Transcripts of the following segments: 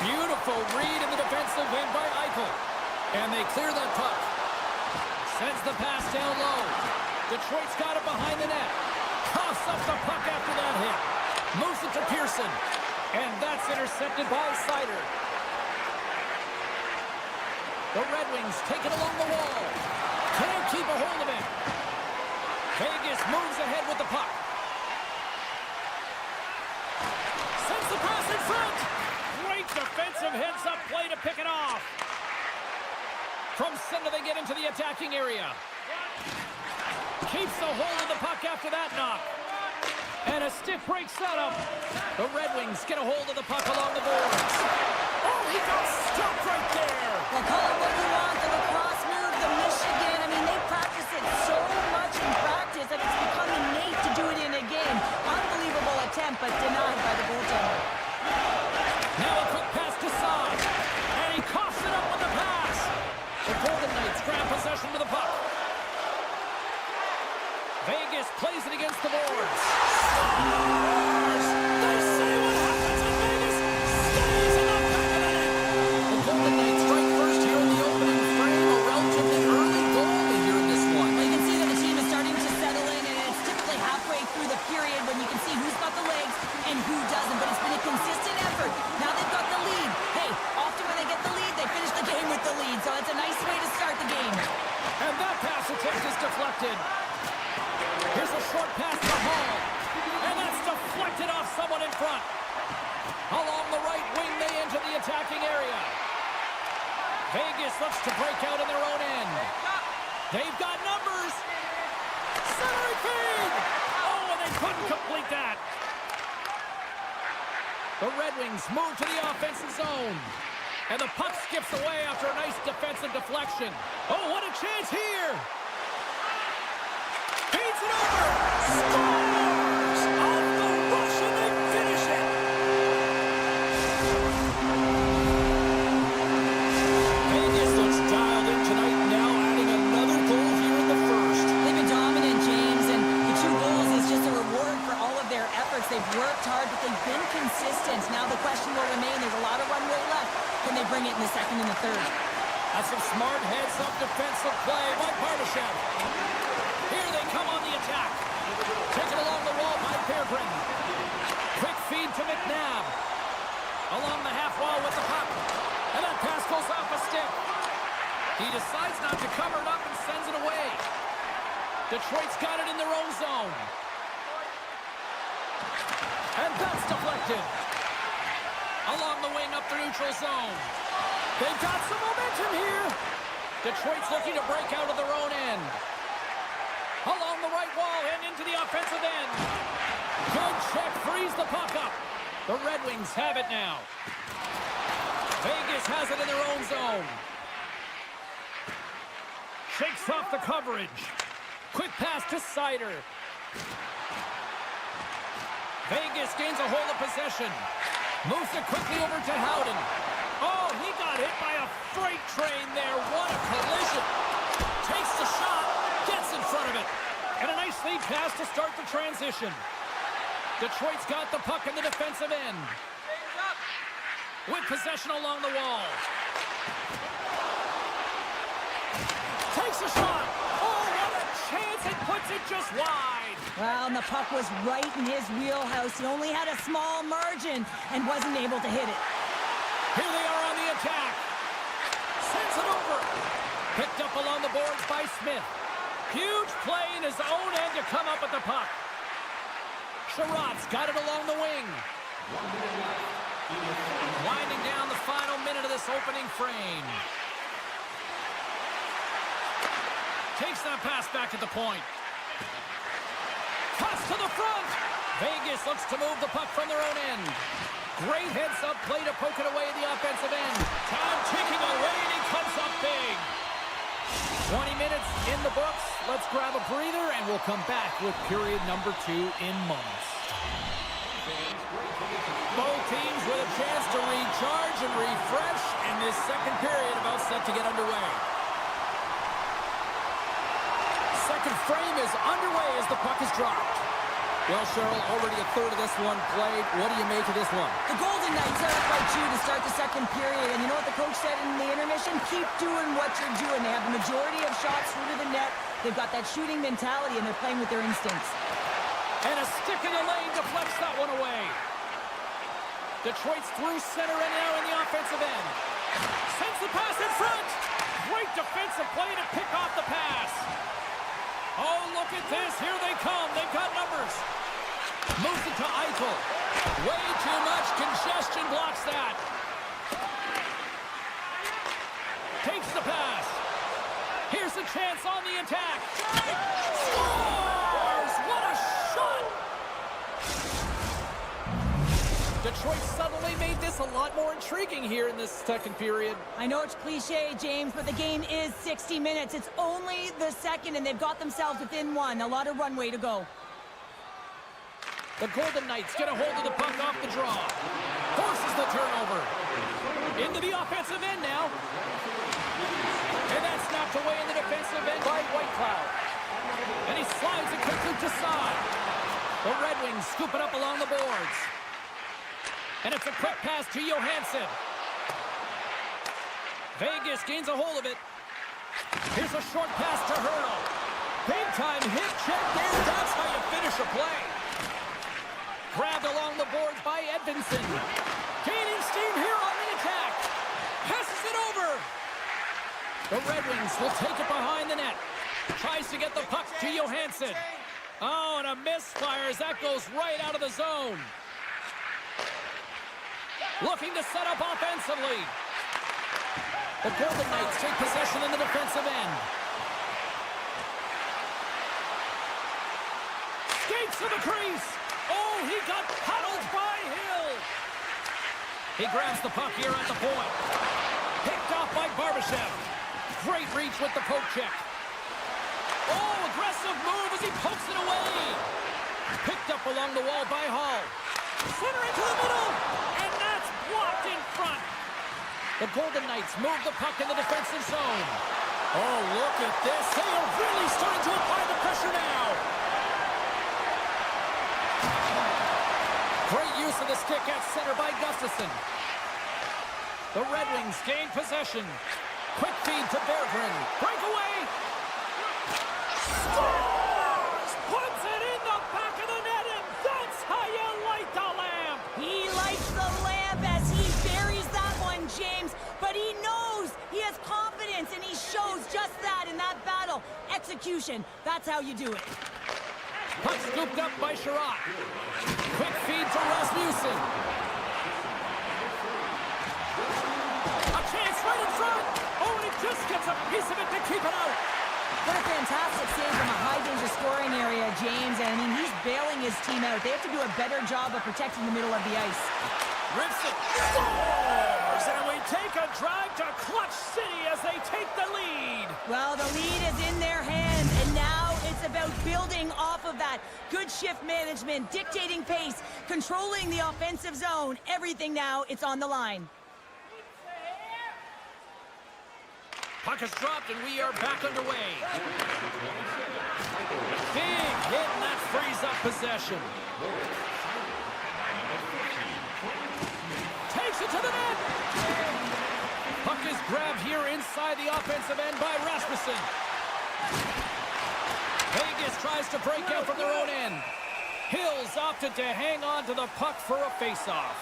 Beautiful read in the defensive end by Eichel. And they clear that puck. Sends the pass down low. Detroit's got it behind the net. Coughs up the puck after that hit. Moves it to Pearson. And that's intercepted by Seider. The Red Wings take it along the wall. Can't keep a hold of it. Vegas moves ahead with the puck. Sends the pass in front. Great defensive heads-up play to pick it off. From center, they get into the attacking area. Keeps the hold of the puck after that knock. And a stick break setup. The Red Wings get a hold of the puck along the boards. Oh, he got stuck right there. Well, call it what you want. The lacrosse move, the Michigan. I mean, they practice it so much in practice that it's become innate to do it in a game. Unbelievable attempt, but denied by the goaltender. Now a quick pass to Saad. And he coughs it up with the pass. The Golden Knights grab possession with the puck. Vegas plays it against the boards. Scores! They say what happens in Vegas stays in the back of the net. The Golden Knights strike first here in the opening frame. A relatively early goal here in this one. Well, you can see that the team is starting to settle in, and it's typically halfway through the period when you can see who's got the legs and who doesn't. But it's been a consistent effort. Now they've got the lead. Hey, often when they get the lead, they finish the game with the lead. So it's a nice way to start the game. And that pass attempt is deflected. Here's a short pass to Hall. And that's deflected off someone in front. Along the right wing, they enter the attacking area. Vegas looks to break out in their own end. They've got numbers. Centering feed. Oh, and they couldn't complete that. The Red Wings move to the offensive zone. And the puck skips away after a nice defensive deflection. Oh, what a chance here. Feeds it over. Scores! Off the rush, and they finish it. Vegas looks dialed in tonight now, adding another goal here in the first. They've been dominant, James, and the 2 goals is just a reward for all of their efforts. They've worked hard, but they've been consistent. Now the question will remain, there's a lot of runway left. Can they bring it in the second and the third? That's some smart heads-up defensive play by Bardashev. Here they come on the attack. Taken along the wall by Berggren. Quick feed to McNabb. Along the half wall with the puck. And that pass goes off a stick. He decides not to cover it up and sends it away. Detroit's got it in their own zone. And that's deflected. Along the wing up the neutral zone. They've got some momentum here. Detroit's looking to break out of their own end. Along the right wall and into the offensive end. Good check, frees the puck up. The Red Wings have it now. Vegas has it in their own zone. Shakes off the coverage. Quick pass to Seider. Vegas gains a hold of possession. Moves it quickly over to Howden. Oh, he got hit by a freight train there. What a collision. Takes the shot. Gets in front of it. And a nice lead pass to start the transition. Detroit's got the puck in the defensive end. With possession along the wall. Takes a shot. Oh, what a chance. It puts it just wide. Well, and the puck was right in his wheelhouse. He only had a small margin and wasn't able to hit it. Here they are on the attack. Sends it over. Picked up along the boards by Smith. Huge play in his own end to come up with the puck. Sherratt's got it along the wing. Winding down the final minute of this opening frame. Takes that pass back at the point. Pass to the front. Vegas looks to move the puck from their own end. Great heads-up play to poke it away at the offensive end. Time ticking away, and he comes up big. 20 minutes in the books. Let's grab a breather, and we'll come back with period number 2 in moments. Both teams with a chance to recharge and refresh, and this second period about set to get underway. Second frame is underway as the puck is dropped. Well, Cheryl, already a third of this one played. What do you make of this one? The Golden Knights are up by 2 to start the second period. And you know what the coach said in the intermission? Keep doing what you're doing. They have the majority of shots through to the net. They've got that shooting mentality, and they're playing with their instincts. And a stick in the lane deflects that one away. Detroit's through center and now in the offensive end. Sends the pass in front. Great defensive play to pick off the pass. Oh, look at this. Here they come. They've got numbers. Moves it to Eichel. Way too much congestion blocks that. Takes the pass. Here's a chance on the attack. Scores! What a shot! Detroit suddenly made this a lot more intriguing here in this second period. I know it's cliche, James, but the game is 60 minutes. It's only the second, and they've got themselves within one. A lot of runway to go. The Golden Knights get a hold of the puck off the draw. Forces the turnover. Into the offensive end now. And that's knocked away in the defensive end by Whitecloud. And he slides it quickly to side. The Red Wings scoop it up along the boards. And it's a quick pass to Johansson. Vegas gains a hold of it. Here's a short pass to Hurdle. Big time hit check there. That's how you finish a play. Grabbed along the boards by Edmonton. Gaining steam here on the attack. Passes it over. The Red Wings will take it behind the net. Tries to get the puck to Johansson. Oh, and a misfire as that goes right out of the zone. Looking to set up offensively. The Golden Knights take possession in the defensive end. Skates to the crease. Oh, he got paddled by Hill. He grabs the puck here at the point. Picked off by Barbashev. Great reach with the poke check. Oh, aggressive move as he pokes it away. Picked up along the wall by Hall. Center into the middle. And that's blocked in front. The Golden Knights move the puck in the defensive zone. Oh, look at this. They are really starting to apply the pressure now. Great use of the stick at center by Gustafsson. The Red Wings gain possession. Quick feed to Berggren. Breakaway. Scores! Puts it in the back of the net, and that's how you light the lamp. He lights the lamp as he buries that one, James. But he knows he has confidence, and he shows just that in that battle. Execution. That's how you do it. Puck scooped up by Sherratt. Quick feed to Rasmussen. A chance right in front. Oh, and he just gets a piece of it to keep it out. What a fantastic save from a high-danger scoring area, James. And I mean, he's bailing his team out. They have to do a better job of protecting the middle of the ice. Rips it. Scores! And we take a drive to Clutch City as they take the lead. Well, the lead is in their hands, and now it's about building off of that. Good shift management, dictating pace, controlling the offensive zone. Everything now, it's on the line. Puck is dropped, and we are back underway. Big hit, and that frees up possession. Takes it to the net. Puck is grabbed here inside the offensive end by Rasmussen. Vegas tries to break out from their own end. Hills opted to hang on to the puck for a face-off.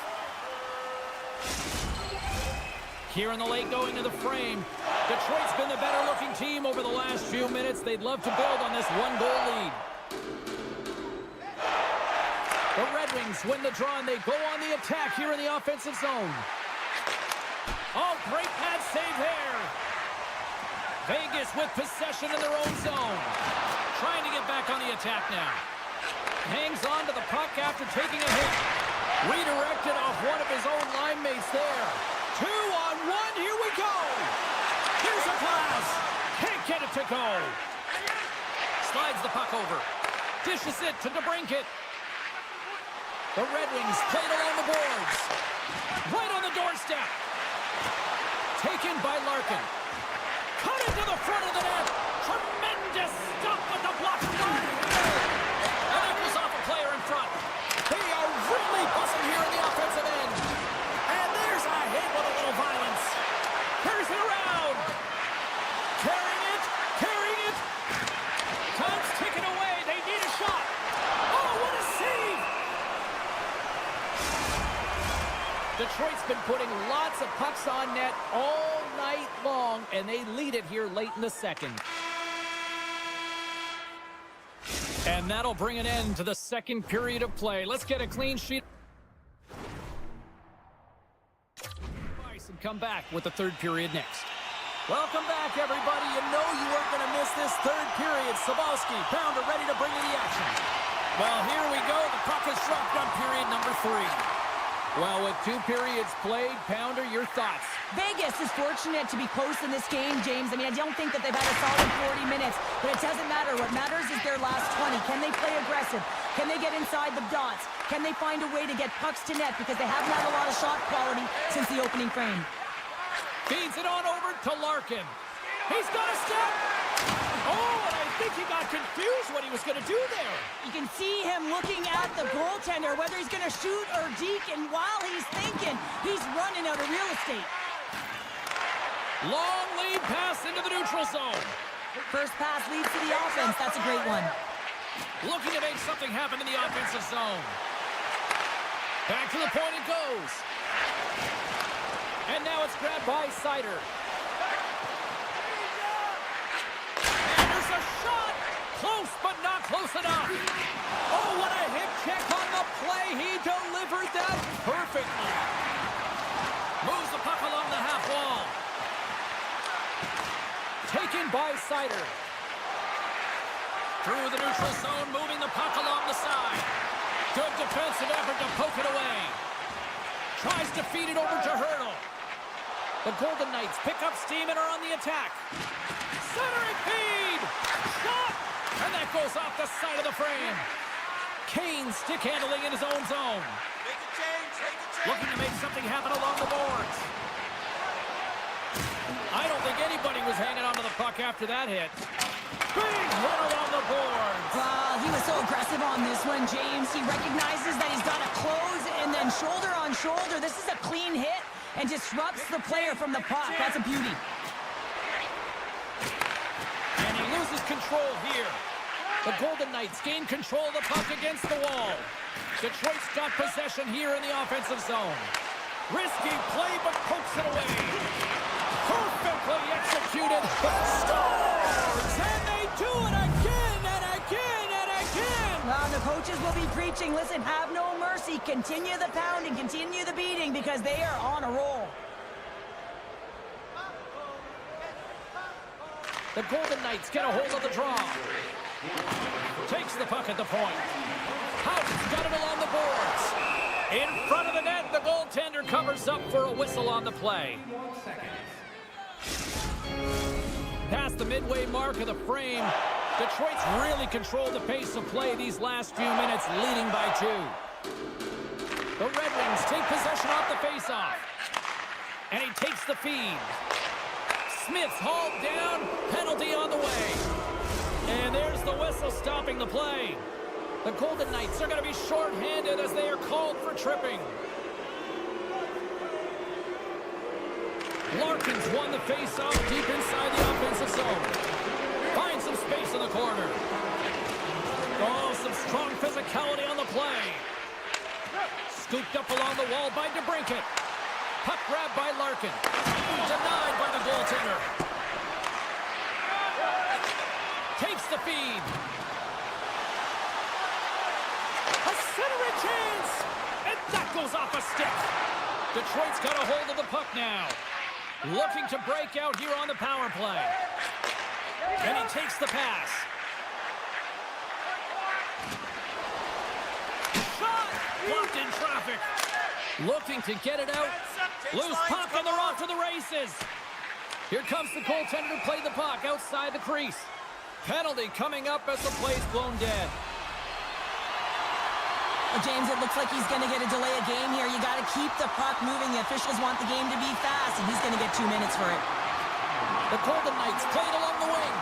Here in the late going to the frame. Detroit's been the better-looking team over the last few minutes. They'd love to build on this one-goal lead. The Red Wings win the draw, and they go on the attack here in the offensive zone. Oh, great pad save there. Vegas with possession in their own zone. Trying to get back on the attack now. Hangs on to the puck after taking a hit. Redirected off one of his own line mates there. 2-on-1, here we go. Here's a pass. Can't get it to go. Slides the puck over. Dishes it to DeBrincat. The Red Wings played along the boards. Right on the doorstep. Taken by Larkin. Cut into the front of the net. Tremendous stop with the block. And that was off a player in front. They are really buzzing here in the offensive end. And there's a hit with a Knight's been putting lots of pucks on net all night long, and they lead it here late in the second. And that'll bring an end to the second period of play. Let's get a clean sheet. And come back with the third period next. Welcome back, everybody. You know you weren't going to miss this third period. Sabalski, Pounder ready to bring you the action. Well, here we go. The puck is dropped on period number 3. Well, with 2 periods played, Pounder, your thoughts? Vegas is fortunate to be close in this game, James. I mean, I don't think that they've had a solid 40 minutes, but it doesn't matter. What matters is their last 20. Can they play aggressive? Can they get inside the dots? Can they find a way to get pucks to net? Because they haven't had a lot of shot quality since the opening frame. Feeds it on over to Larkin. He's got a step. Oh, and I think he got confused what he was going to do there. You can see him looking at the goaltender, whether he's going to shoot or deke, and while he's thinking, he's running out of real estate. Long lead pass into the neutral zone. First pass leads to the offense. That's a great one. Looking to make something happen in the offensive zone. Back to the point it goes. And now it's grabbed by Sider. And there's a shot. Close, but not close enough. Oh, what a hip check on the play. He delivered that perfectly. Moves the puck along the half wall. Taken by Sider. Through the neutral zone, moving the puck along the side. Good defensive effort to poke it away. Tries to feed it over to Hurdle. The Golden Knights pick up steam and are on the attack. Centering feed! Shot! And that goes off the side of the frame. Kane stick handling in his own zone. Make a change, Looking to make something happen along the boards. I don't think anybody was hanging onto the puck after that hit. Big run along the boards. He was so aggressive on this one, James. He recognizes that he's got to close, and then shoulder on shoulder. This is a clean hit and disrupts the player from the puck. That's a beauty. And he loses control here. The Golden Knights gain control of the puck against the wall. Detroit's got possession here in the offensive zone. Risky play, but pokes it away. Perfectly executed. Scores! And they do it again and again and again. Well, the coaches will be preaching, listen, have no mercy. Continue the pounding, continue the beating, because they are on a roll. The Golden Knights get a hold of the draw. Takes the puck at the point. Houghton's got it along the boards. In front of the net, the goaltender covers up for a whistle on the play. Past the midway mark of the frame, Detroit's really controlled the pace of play these last few minutes, leading by 2. The Red Wings take possession off the faceoff. And he takes the feed. Smith's hauled down, penalty on the way. And there's the whistle stopping the play. The Golden Knights are going to be short-handed as they are called for tripping. Larkin's won the face-off deep inside the offensive zone. Finds some space in the corner. Oh, some strong physicality on the play. Scooped up along the wall by DeBrincat. Puck grabbed by Larkin. Denied by the goaltender. Takes the feed. A centering chance! And that goes off a stick. Detroit's got a hold of the puck now. Looking to break out here on the power play. And he takes the pass. Shot! Blocked in traffic. Looking to get it out. Loose puck and they're off to the races. Here comes the goaltender to play the puck outside the crease. Penalty coming up as the play's blown dead. Well, James, it looks like he's going to get a delay of game here. You got to keep the puck moving. The officials want the game to be fast, and he's going to get 2 minutes for it. The Golden Knights played along the wing.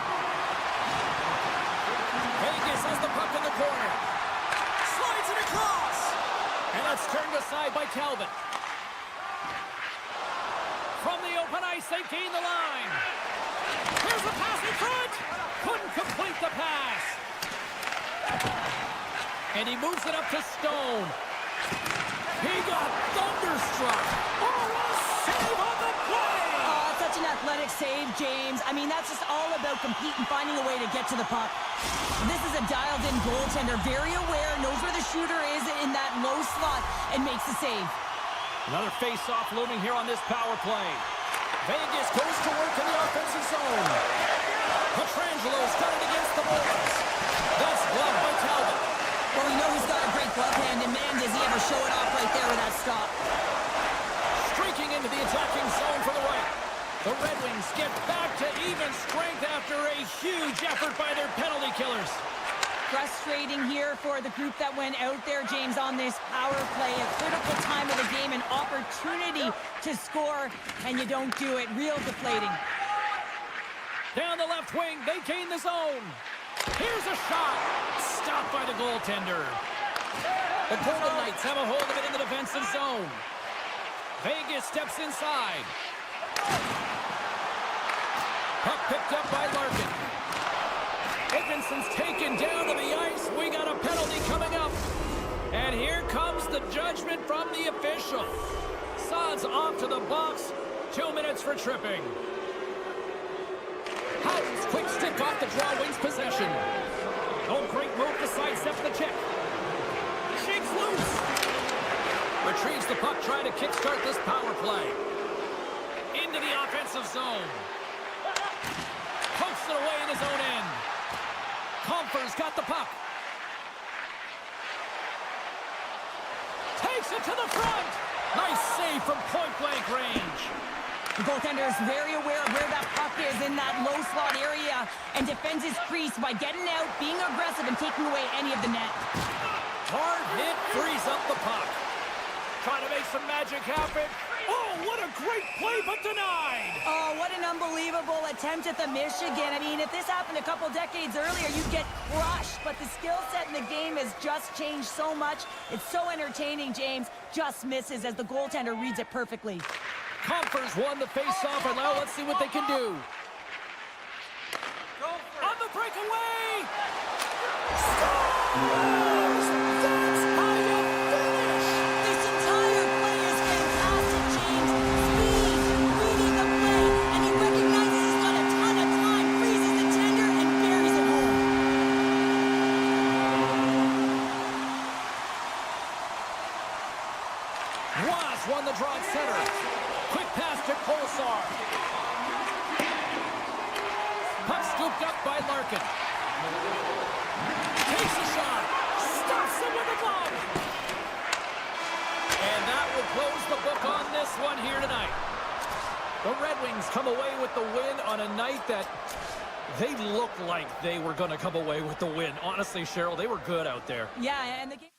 Vegas has the puck in the corner. Slides it across. And that's turned aside by Talbot. From the open ice, they gain the line. Here's the pass in front. Couldn't complete the pass. And he moves it up to Stone. He got thunderstruck. Oh, what a save on the play! Oh, such an athletic save, James. I mean, that's just all about competing, finding a way to get to the puck. This is a dialed-in goaltender, very aware, knows where the shooter is in that low slot, and makes the save. Another face-off looming here on this power play. Vegas goes to work in the offensive zone. Petrangelo's got it against the boards. That's gloved by Talbot. Well, we know he's got a great glove hand, and man, does he ever show it off right there with that stop. Streaking into the attacking zone for the right. The Red Wings get back to even strength after a huge effort by their penalty killers. Frustrating here for the group that went out there, James, on this power play. A critical time of the game, an opportunity to score, and you don't do it. Real deflating. Down the left wing, they gain the zone. Here's a shot. Stopped by the goaltender. The Golden Knights have a hold of it in the defensive zone. Vegas steps inside. Puck picked up by Larkin. Edmonton's taken down to the ice. We got a penalty coming up. And here comes the judgment from the official. Sod's off to the box. 2 minutes for tripping. Howden's quick stick off the draw wins possession. Oh, great move to sidestep the check. Shakes loose. Retrieves the puck, trying to kickstart this power play. Into the offensive zone. Pokes it away in his own end. Comfer's got the puck. Takes it to the front. Nice save from point-blank range. The goaltender is very aware of where that puck is in that low slot area and defends his crease by getting out, being aggressive, and taking away any of the net. Hard hit frees up the puck. Trying to make some magic happen. Oh, what a great play, but denied. Oh, what an unbelievable attempt at the Michigan. I mean, if this happened a couple decades earlier, you'd get crushed. But the skill set in the game has just changed so much. It's so entertaining, James. Just misses as the goaltender reads it perfectly. Comfers won the face-off, and now let's see what they can do. On the breakaway! Scores! That's how you finish! This entire play is fantastic, James. Speed, reading the play, and he recognizes he's got a ton of time, freezes the tender, and buries it home. Was won the draw at center. Quick pass to Kolsar. Puck scooped up by Larkin. Takes a shot. Stops him with a glove. And that will close the book on this one here tonight. The Red Wings come away with the win on a night that they looked like they were going to come away with the win. Honestly, Cheryl, they were good out there. Yeah, and the game...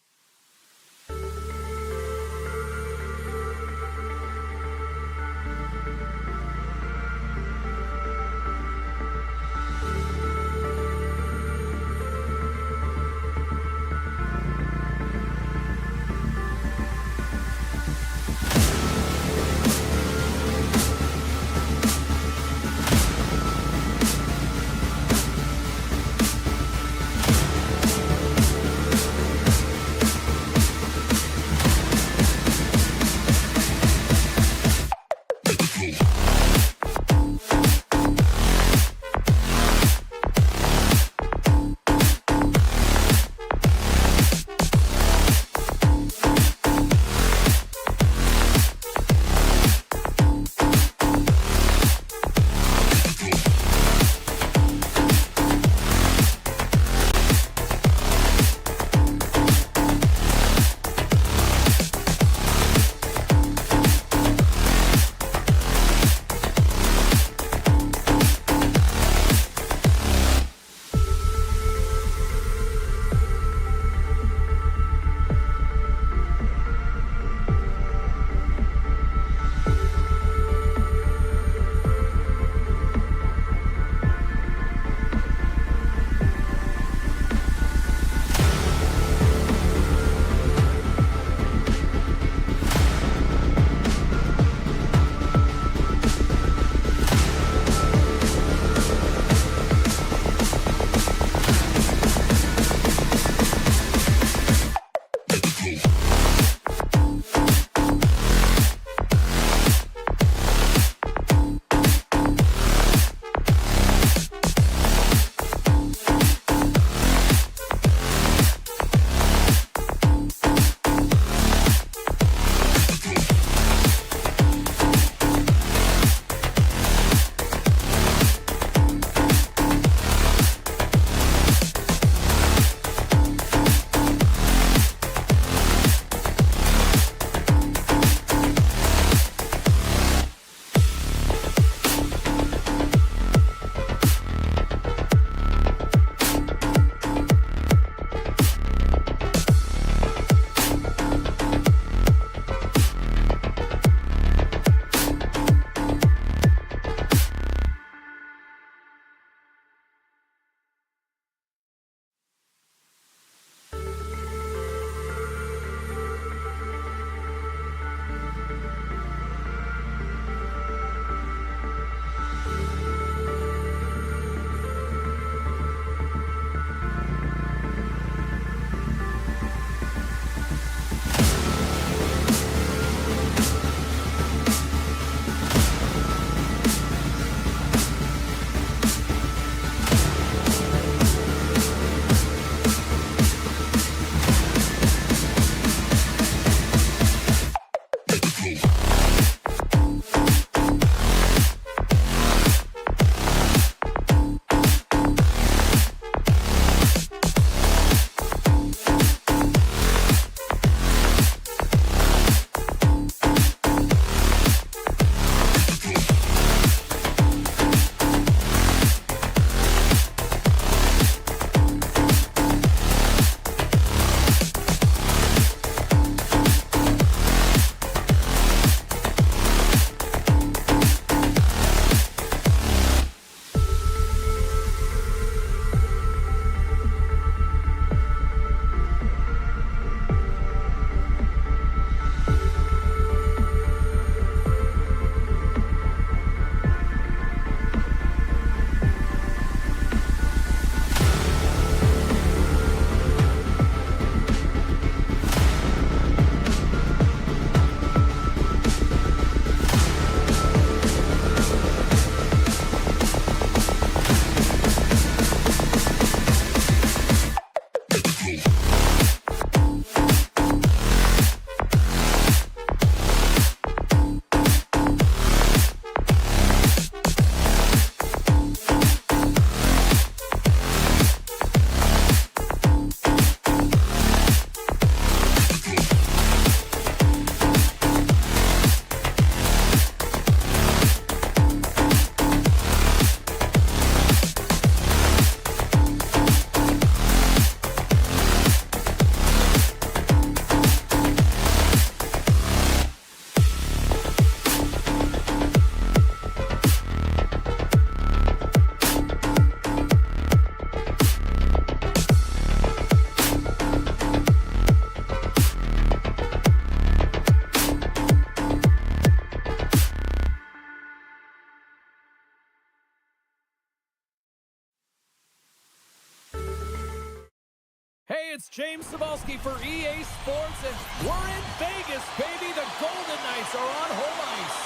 Hey, it's James Cebulski for EA Sports, and we're in Vegas, baby. The Golden Knights are on home ice.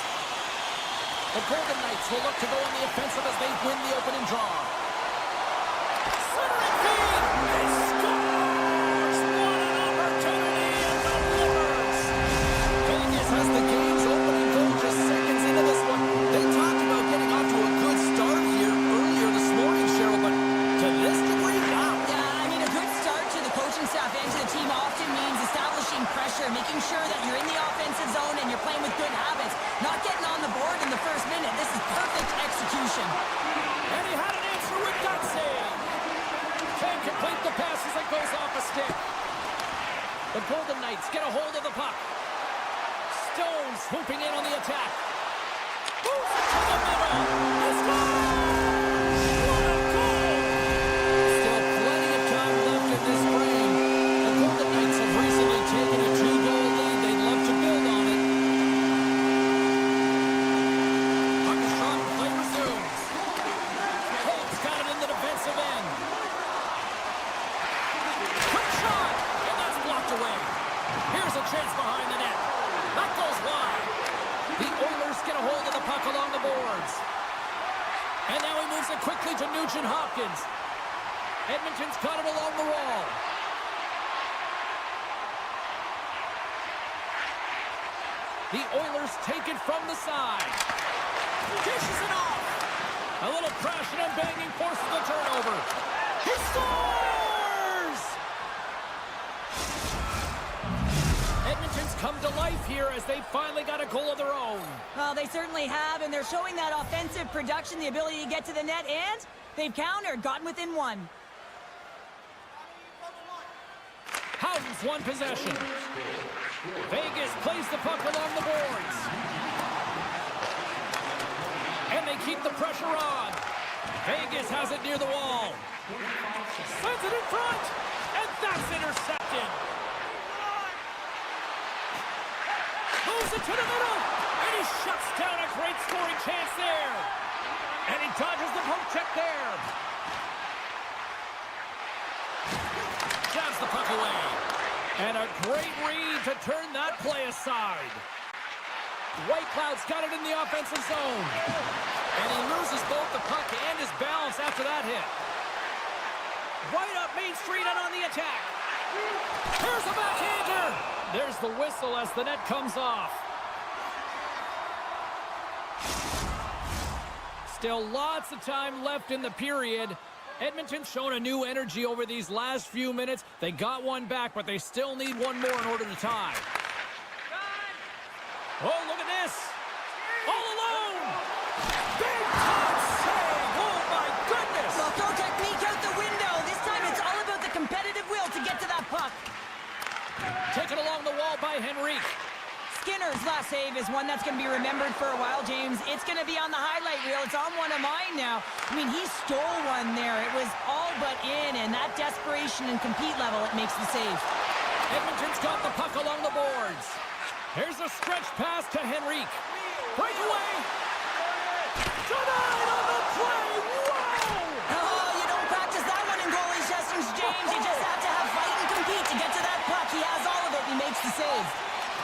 The Golden Knights will look to go on the offensive as they win the opening draw. Centering feed! He scores! What an opportunity and delivers! Vegas has the game's opening goal just seconds into this one. They talked about getting off to a good start here earlier this morning, Cheryl, but to this degree, wow. Yeah, I mean, a good start to the coaching staff and to the team often means establishing pressure, making sure that you're in the offensive zone and you're playing with good habits, not getting on the board in the first minute. This is perfect execution. And he had an answer with that save. Can't complete the pass as it goes off a stick. The Golden Knights get a hold of the puck. Stone swooping in on the attack. Moves it to the middle. He scores! What a goal! Still plenty of time left in this frame. The Golden Knights have recently taken a 2-goal lead. They'd love to build on it. Armstrong play resumes. Holt's got it in the defensive end. Quick shot! And that's blocked away. Here's a chance behind the net. That goes wide. The Oilers get a hold of the puck along the boards. And now he moves it quickly to Nugent-Hopkins. Edmonton's got it along the wall. The Oilers take it from the side. Dishes it off. A little crashing and banging forces the turnover. He scores! Edmonton's come to life here as they finally got a goal of their own. Well, they certainly have, and they're showing that offensive production, the ability to get to the net, and they've countered, gotten within one. Howden's won possession. Vegas plays the puck along the boards. And they keep the pressure on. Vegas has it near the wall. Sends it in front. And that's intercepted. Moves it to the middle. And he shuts down a great scoring chance there. And he dodges the poke check there. Jabs the puck away. And a great read to turn that play aside. Whitecloud's got it in the offensive zone. And he loses both the puck and his balance after that hit. Right up Main Street and on the attack. Here's a backhander. There's the whistle as the net comes off. Still lots of time left in the period. Edmonton's shown a new energy over these last few minutes. They got one back, but they still need one more in order to tie. Oh, look at this. All alone. Big time save. Oh, my goodness. Well, throw technique out the window. This time it's all about the competitive will to get to that puck. Taken along the wall by Henrique. Skinner's last save is one that's going to be remembered for a while, James. It's going to be on the highlight reel. It's on one of mine now. I mean, he stole one there. It was all but in, and that desperation and compete level, it makes the save. Edmonton's got the puck along the boards. Here's a stretch pass to Henrique. Breakaway. Denied on the play. Whoa! Oh, you don't practice that one in goalie sessions, James. You just have to have fight and compete to get to that puck. He has all of it. He makes the save.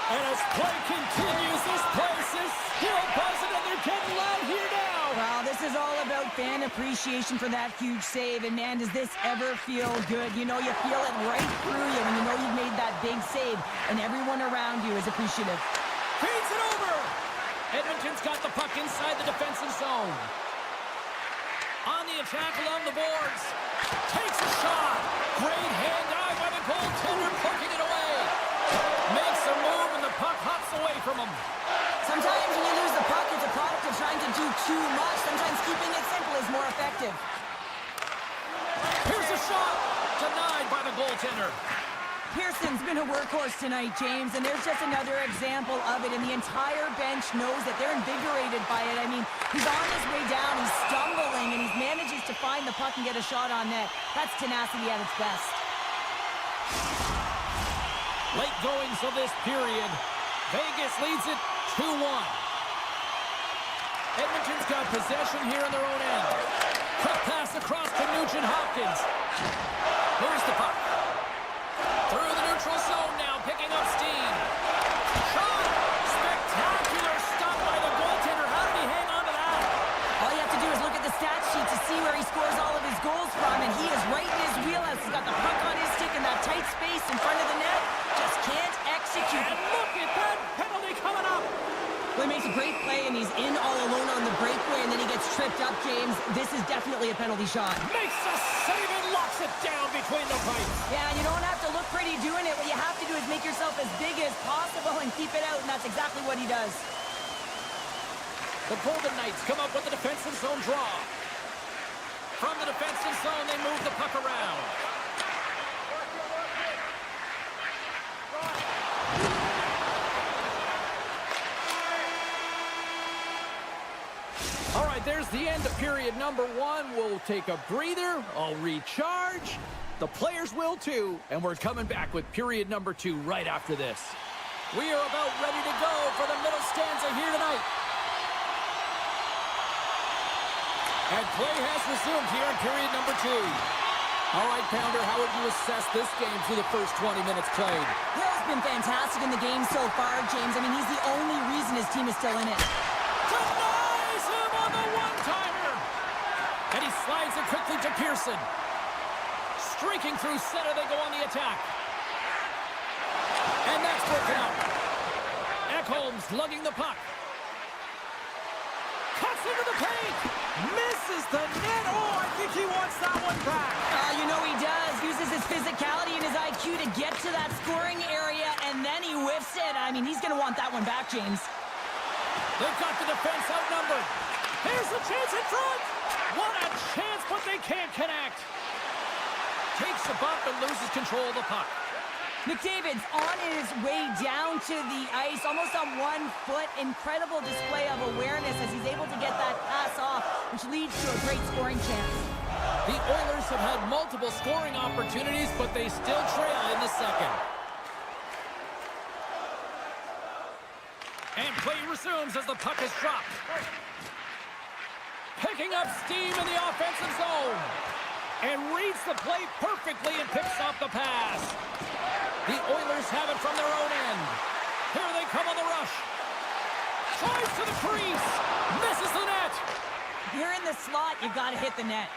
And as play continues, this place is still buzzing, and they're getting loud here now. Well, this is all about fan appreciation for that huge save. And, man, does this ever feel good? You know, you feel it right through you when you know you've made that big save, and everyone around you is appreciative. Feeds it over. Edmonton's got the puck inside the defensive zone. On the attack along the boards. Takes a shot. Great hand eye by the goaltender, poking it away. Makes a move, and the puck hops away from him. Sometimes when you lose the puck, it's a product of trying to do too much. Sometimes keeping it simple is more effective. Here's a shot. Denied by the goaltender. Pearson's been a workhorse tonight, James, and there's just another example of it, and the entire bench knows that they're invigorated by it. I mean, he's on his way down, he's stumbling, and he manages to find the puck and get a shot on net. That's tenacity at its best. Late goings of this period. Vegas leads it 2-1. Edmonton's got possession here in their own end. Quick pass across to Nugent-Hopkins. Here's the puck. Through the neutral zone now, picking up steam. Shot! Spectacular stop by the goaltender. How did he hang on to that? All you have to do is look at the stat sheet to see where he scores all of his goals from, and he is right in his wheelhouse. He's got the puck on his stick in that tight space in front of the net. Just can't execute. And look at that penalty coming up. Well, he makes a great play, and he's in all alone on the breakaway, and then he gets tripped up, James. This is definitely a penalty shot. Makes a save and locks it down between the pipes. Yeah, and you don't have to look pretty doing it. What you have to do is make yourself as big as possible and keep it out, and that's exactly what he does. The Golden Knights come up with the defensive zone draw. From the defensive zone, they move the puck around. All right, there's the end of period number 1. We'll take a breather. I'll recharge. The players will too. And we're coming back with period number 2 right after this. We are about ready to go for the middle stanza here tonight. And play has resumed here in period number 2. All right, Pounder, how would you assess this game through the first 20 minutes played? Hill's been fantastic in the game so far, James. I mean, he's the only reason his team is still in it. Denies him on the one-timer. And he slides it quickly to Pearson. Streaking through center, they go on the attack. And that's broken up. Ekholm's lugging the puck. Cuts into the paint. Misses the net. Oh, I think he wants that one back. You know he does. Uses his physicality and his IQ to get to that scoring area, and then he whiffs it. I mean, he's going to want that one back, James. They've got the defense outnumbered. Here's the chance in front. What a chance, but they can't connect. Takes a bump and loses control of the puck. McDavid's on his way down to the ice, almost on 1 foot. Incredible display of awareness as he's able to get that pass off, which leads to a great scoring chance. The Oilers have had multiple scoring opportunities, but they still trail in the second. And play resumes as the puck is dropped. Picking up steam in the offensive zone. And reads the play perfectly and picks off the pass. The Oilers have it from their own end. Here they come on the rush. Tries to the crease. Misses the net. You're in the slot, you've got to hit the net.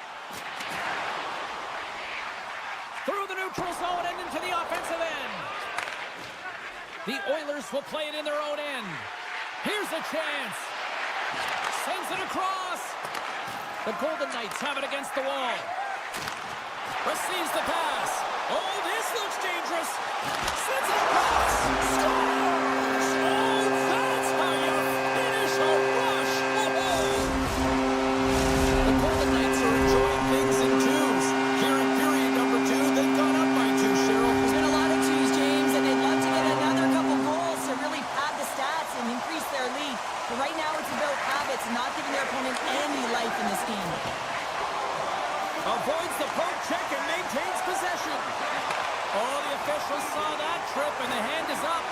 Through the neutral zone and into the offensive end. The Oilers will play it in their own end. Here's a chance. Sends it across. The Golden Knights have it against the wall. Receives the pass. Oh, this looks dangerous. Sends it across. Scores! Oh, that's how you finish a rush. The Golden Knights are enjoying things in twos. Here in period number 2, they've gone up by 2, Cheryl. There's been a lot of twos, James, and they'd love to get another couple goals to really pad the stats and increase their lead. But right now it's about habits and not giving their opponent any life in this game. Avoids the poke check and maintains possession. Oh, the officials saw that trip, and the hand is up.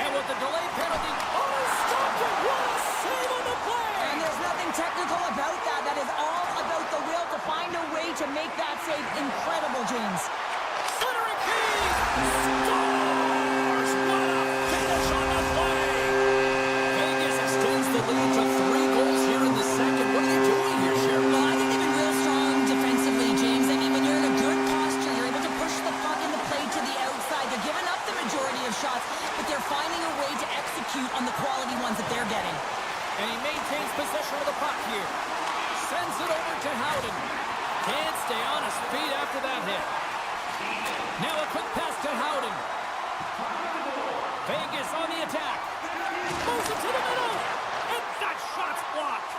And with the delayed penalty, oh, stopped it. What a save on the play. And there's nothing technical about that. That is all about the will to find a way to make that save incredible, James. Cedric Key scores. What a finish on the play. Vegas extends the lead to 3 goals here in the second. What are you doing here, Sheriff? Well, I think they've been real strong defensively, James. I mean, when you're in a good posture, you're able to push the puck in the play to the outside. They're giving up the majority of shots, but they're finding a way to execute on the quality ones that they're getting. And he maintains possession of the puck here. Sends it over to Howden. Can't stay on his feet after that hit. Now a quick pass to Howden. Vegas on the attack. Moves it to the middle. And that shot's blocked.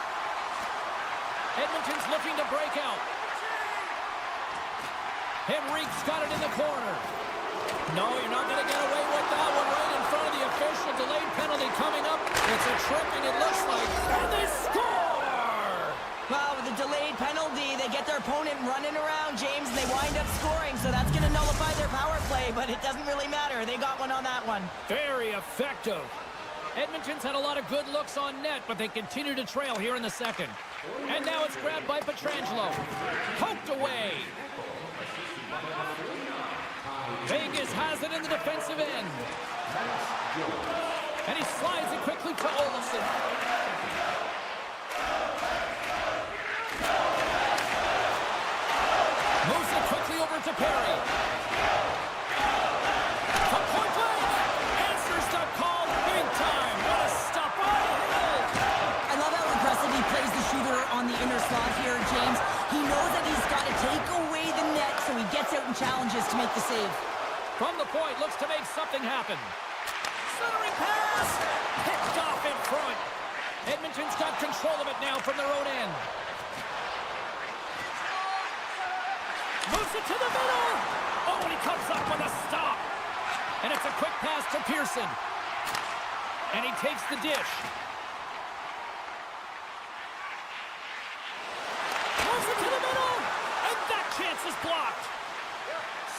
Edmonton's looking to break out. Henrique's got it in the corner. No, you're not going to get away with that one right in front of the official. Delayed penalty coming up. It's a tripping, it looks like. And they score! Well, with the delayed penalty, they get their opponent running around, James, and they wind up scoring, so that's going to nullify their power play, but it doesn't really matter. They got one on that one. Very effective. Edmonton's had a lot of good looks on net, but they continue to trail here in the second. And now it's grabbed by Pietrangelo. Poked away. Vegas Vegas has it in the defensive end. And he slides it quickly to Olofsson. Moves it quickly over to Perry. From point blank. Answers the call big time. What a stop by Hill. I love how aggressive he plays the shooter on the inner slot here, James. He knows that he's got to take away the net, so he gets out and challenges to make the save. From the point, looks to make something happen. Centering pass! Picked off in front. Edmonton's got control of it now from their own end. Moves it to the middle! Oh, and he comes up with a stop. And it's a quick pass to Pearson. And he takes the dish. Moves it to the middle! And that chance is blocked.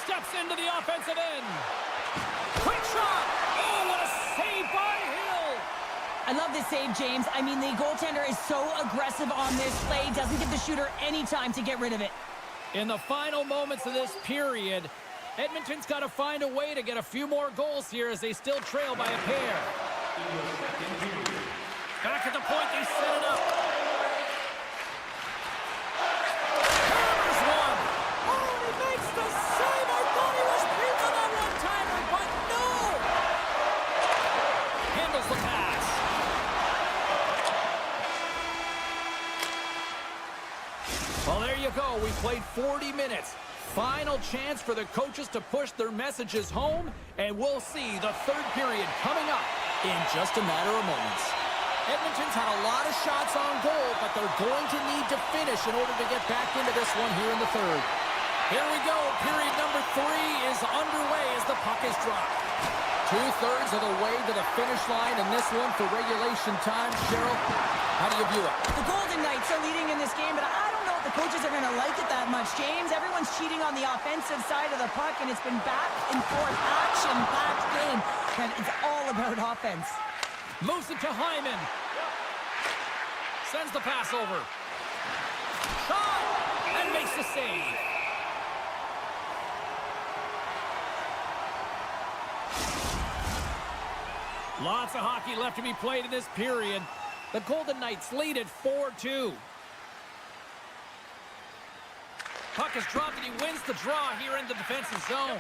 Steps into the offensive end. Quick shot! Oh, what a save by Hill! I love this save, James. I mean, the goaltender is so aggressive on this play. Doesn't give the shooter any time to get rid of it. In the final moments of this period, Edmonton's got to find a way to get a few more goals here as they still trail by a pair. Back at the point, they set it up. Hammers one. Oh, and he makes the save. I thought he was beating that one-timer, but no! Handles the pass. Well, there you go. We played 40 minutes. Final chance for the coaches to push their messages home, and we'll see the third period coming up in just a matter of moments. Edmonton's had a lot of shots on goal, but they're going to need to finish in order to get back into this one here in the third. Here we go. Period number 3 is underway as the puck is dropped. 2/3 of the way to the finish line in this one for regulation time. Cheryl, how do you view it? The Golden Knights are leading in this game, but I don't know if the coaches are going to like it that much, James. Everyone's cheating on the offensive side of the puck, and it's been back and forth, action-packed game. And it's all about offense. Moves it to Hyman. Sends the pass over. Shot! And makes the save. Lots of hockey left to be played in this period. The Golden Knights lead at 4-2. Puck is dropped and he wins the draw here in the defensive zone.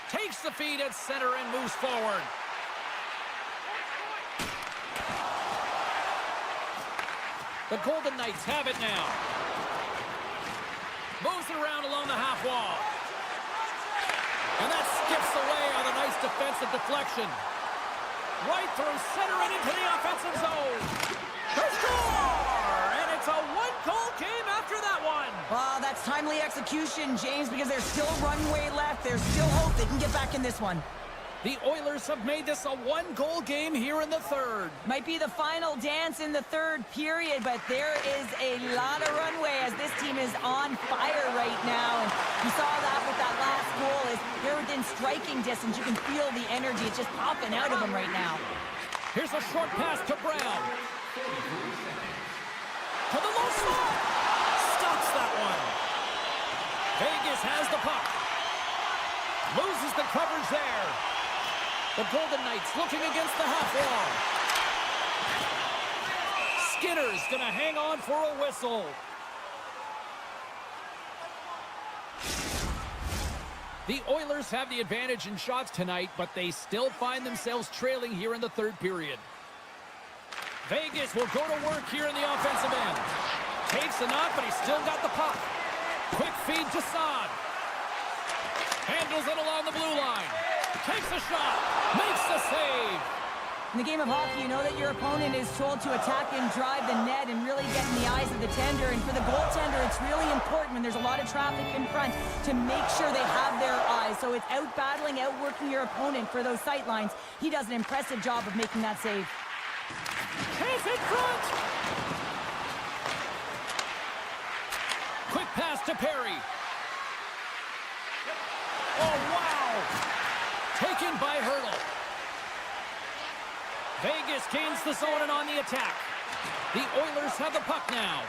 Takes the feed at center and moves forward. The Golden Knights have it now. Moves it around along the half wall. And that skips away on a nice defensive deflection. Right through center and into the offensive zone. They score! And it's a one-goal game after that one. Well, that's timely execution, James, because there's still runway left. There's still hope they can get back in this one. The Oilers have made this a one-goal game here in the third. Might be the final dance in the third period, but there is a lot of runway as this team is on fire right now. And you saw that with that last goal. Is they're within striking distance. You can feel the energy. It's just popping out of them right now. Here's a short pass to Brown. To the low slot. Stops that one. Vegas has the puck. Loses the coverage there. The Golden Knights looking against the half wall. Skinner's going to hang on for a whistle. The Oilers have the advantage in shots tonight, but they still find themselves trailing here in the third period. Vegas will go to work here in the offensive end. Takes a knock, but he's still got the puck. Quick feed to Saad. Handles it along the blue line. Takes a shot. Makes the save. In the game of hockey, you know that your opponent is told to attack and drive the net and really get in the eyes of the tender. And for the goaltender, it's really important when there's a lot of traffic in front to make sure they have their eyes. So it's out-battling, outworking your opponent for those sight lines. He does an impressive job of making that save. Chase in front. Quick pass to Perry. Oh, wow. Taken by Hurdle. Vegas gains the zone and on the attack. The Oilers have the puck now.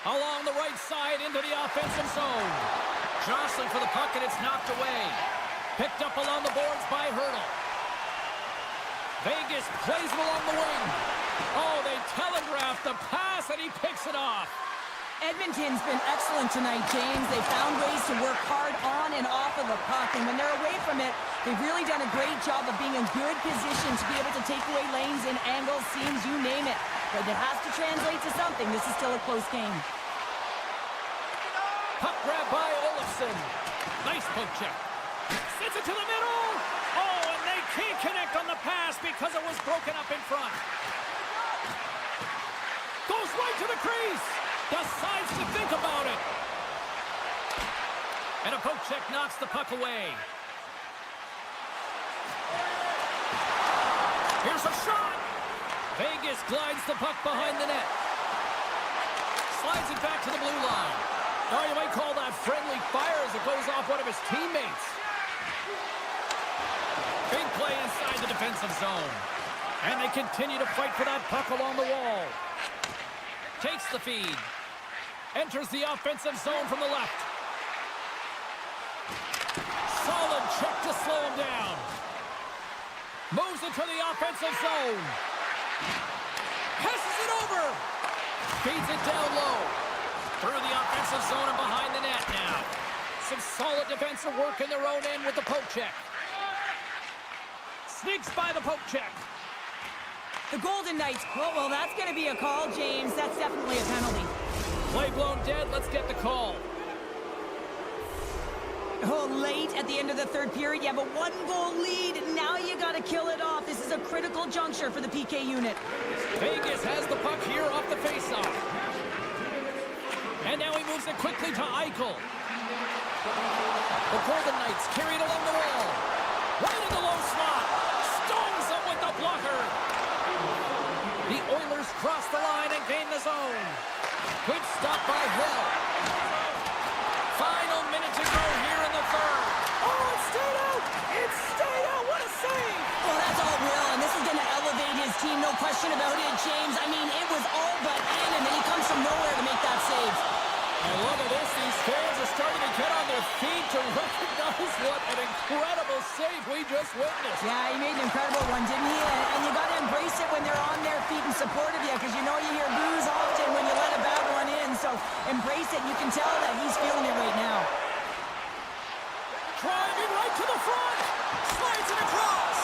Along the right side into the offensive zone. Jostling for the puck, and it's knocked away. Picked up along the boards by Hurdle. Vegas plays him along the wing. Oh, they telegraphed the pass, and he picks it off. Edmonton's been excellent tonight, James. They found ways to work hard on and off of the puck, and when they're away from it, they've really done a great job of being in good position to be able to take away lanes and angles, seams, you name it. But it has to translate to something. This is still a close game. Puck grab by Olofsson. Nice poke check. Sends it to the middle. Oh, and they can't connect on the pass because it was broken up in front. Goes right to the crease. Decides to think about it. And a poke check knocks the puck away. Here's a shot. Vegas glides the puck behind the net. Slides it back to the blue line. Oh, you might call that friendly fire as it goes off one of his teammates. Big play inside the defensive zone. And they continue to fight for that puck along the wall. Takes the feed. Enters the offensive zone from the left. Solid check to slow him down. Moves into the offensive zone. Passes it over. Feeds it down low. Through the offensive zone and behind the net now. Some solid defensive work in their own end with the poke check. Sneaks by the poke check. The Golden Knights, well, that's going to be a call, James. That's definitely a penalty. Play blown dead. Let's get the call. Oh, late at the end of the third period. You have a one-goal lead. Now you got to kill it off. This is a critical juncture for the PK unit. Vegas has the puck here off the faceoff. And now he moves it quickly to Eichel. The Golden Knights carry it along the wall. Right in the low slot. Stones up with the blocker. The Oilers cross the line and gain the zone. Good stop by Hill. Final minute to go here in the third. Oh, it stayed out! It stayed out! What a save! Well, that's all Will, and this is going to elevate his team, no question about it, James. I mean, it was all but in, and then he comes from nowhere to make that save. I love this. These fans are starting to get on their feet to recognize what an incredible save we just witnessed. Yeah, he made an incredible one, didn't he? And you got to embrace it when they're on their feet in support of you, because you know you hear boos often when you let a bad one in. So embrace it. You can tell that he's feeling it right now. Driving right to the front. Slides it across.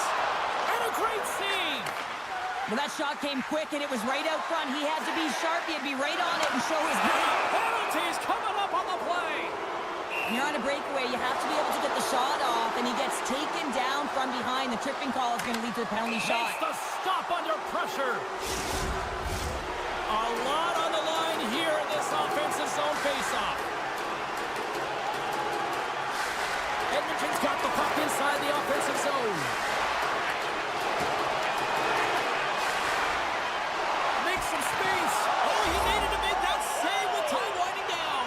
And a great save. Well, that shot came quick, and it was right out front. He had to be sharp. He had to be right on it and show his game. Penalties coming up on the play. When you're on a breakaway, you have to be able to get the shot off, and he gets taken down from behind. The tripping call is going to lead to a penalty shot. Makes the stop under pressure. A lot on the line here in this offensive zone faceoff. Edmonton's got the puck inside the offensive zone. Makes some space. Oh, he needed to make that save with time winding down.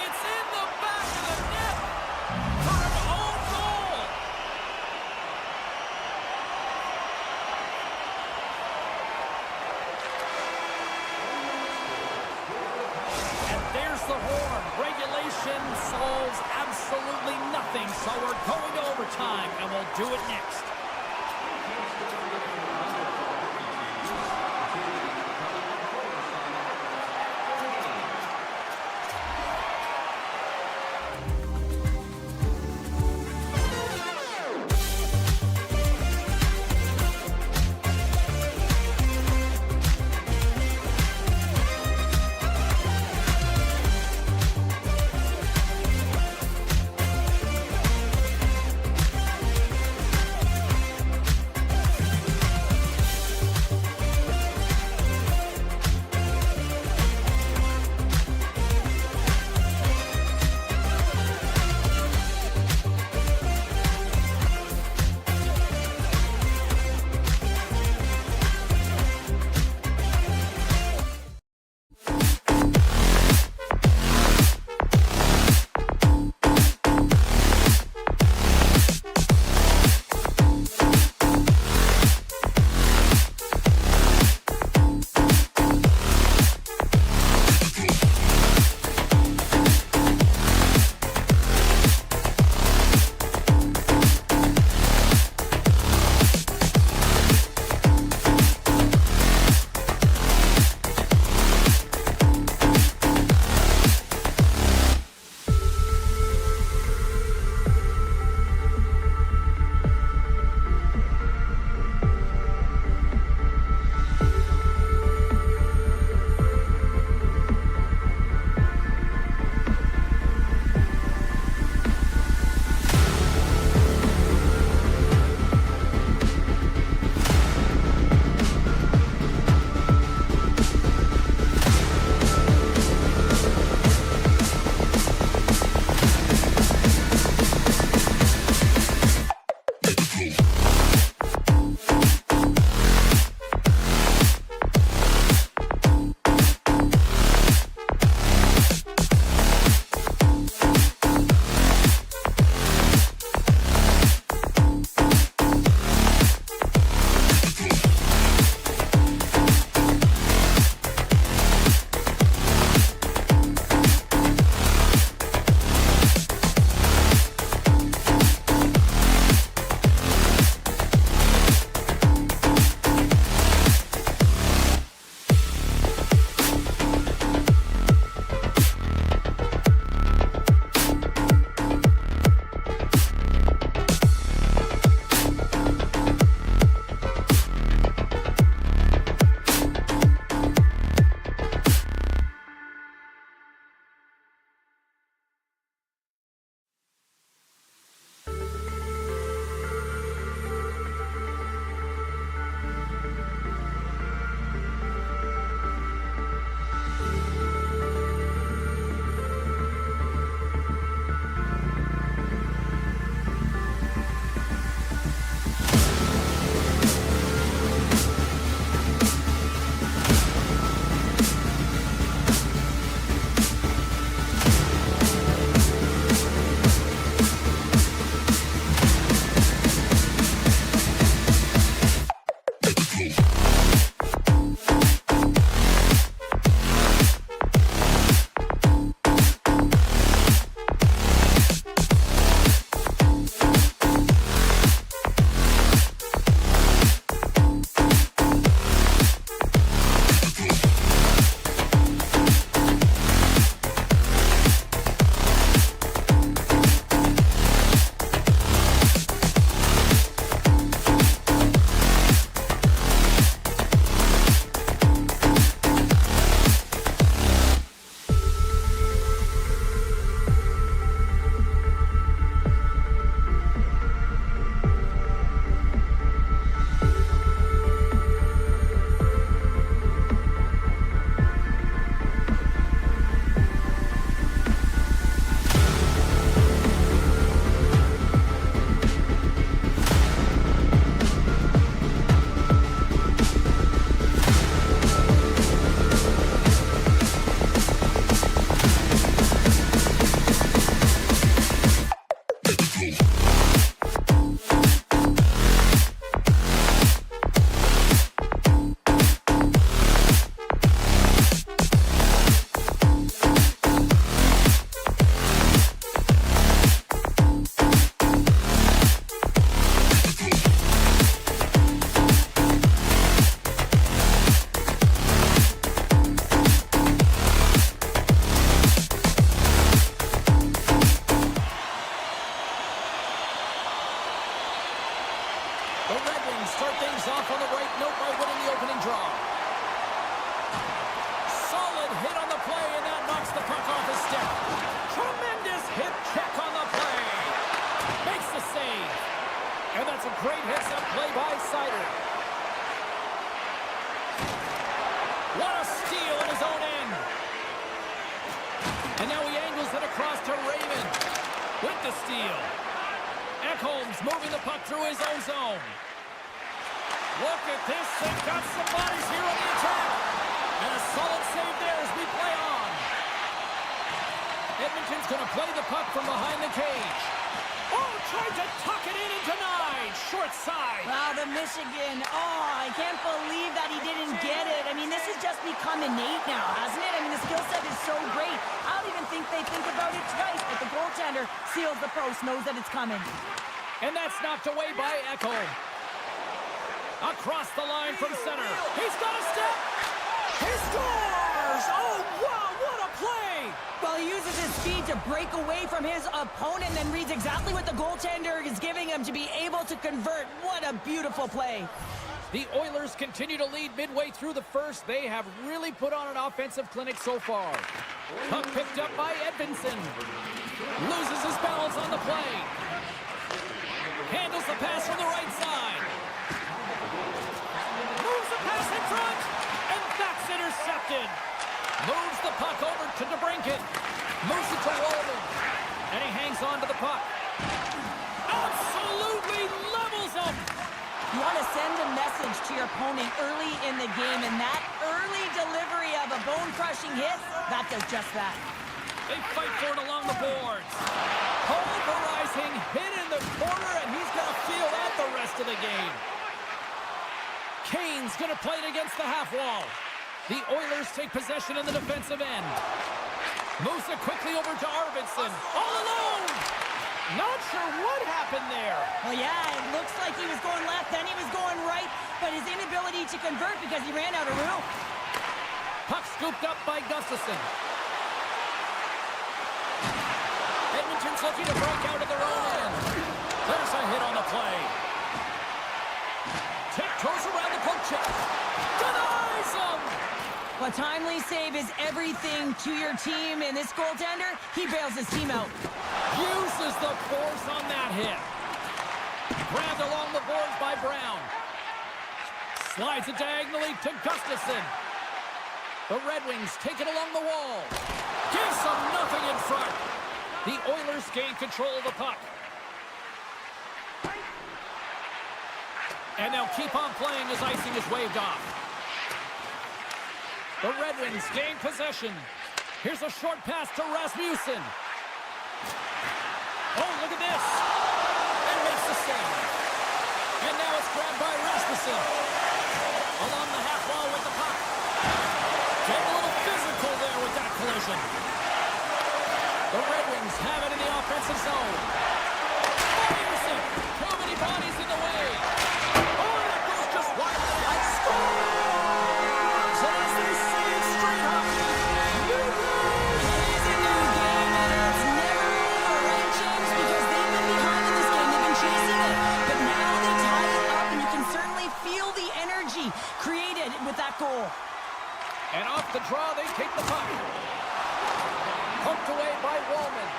It's in the back of the net for an own goal. And there's the horn. Regulation solves absolutely nothing, so we're going to overtime, and we'll do it next. great hits and play by Sider. What a steal in his own end. And now he angles it across to Raymond with the steal. Ekholm's moving the puck through his own zone. Look at this. They've got some bodies here on the attack. And a solid save there as we play on. Edmonton's going to play the puck from behind the cage. Oh, tried to tuck it in and denied. Short side. Wow, the Michigan. Oh, I can't believe that he didn't get it. I mean, this has just become innate now, hasn't it? I mean, the skill set is so great. I don't even think they think about it twice, but the goaltender seals the post, knows that it's coming. And that's knocked away by Ekholm. Across the line from center. He's got a step. He scores! Oh, wow, what a play! Well, he uses his speed to break away from his opponent and then reads exactly what the goaltender is giving him to be able to convert. What a beautiful play. The Oilers continue to lead midway through the first. They have really put on an offensive clinic so far. Puck picked up by Edmonton. Loses his balance on the play. Handles the pass from the right side. Moves the pass in front. And that's intercepted. Moves the puck over to DeBrincat. Moves it to Walden. And he hangs on to the puck. Absolutely levels him. You want to send a message to your opponent early in the game, and that early delivery of a bone-crushing hit, that does just that. They fight for it along the boards. Pulverizing hit in the corner, and he's going to feel that the rest of the game. Kane's going to play it against the half wall. The Oilers take possession in the defensive end. Moves it quickly over to Arvidsson. All alone! Not sure what happened there. Well, yeah, it looks like he was going left, then he was going right, but his inability to convert because he ran out of room. Puck scooped up by Gustafsson. Edmonton's looking to break out of their own end. There's a hit on the play. Tiptoes around the poke check. Denies him! A timely save is everything to your team, and this goaltender, he bails his team out. Uses the force on that hit. Grabbed along the boards by Brown. Slides it diagonally to Gustafsson. The Red Wings take it along the wall. Gives them nothing in front. The Oilers gain control of the puck. And they'll keep on playing as icing is waved off. The Red Wings gain possession. Here's a short pass to Rasmussen. Oh, look at this. And makes the save. And now it's grabbed by Rasmussen. Along the half wall with the puck. Getting a little physical there with that collision. The Red Wings have it in the offensive zone. Fires it. Too many bodies in the way. Oh, that goes just wide of the net. Scores! As they say it straight up. New game. It is a new game, and it's never over, right, James? Because they've been behind in this game. They've been chasing it. But now they tie it up, and you can certainly feel the energy created with that goal. And off the draw, they take the puck. Poked away by Wallman.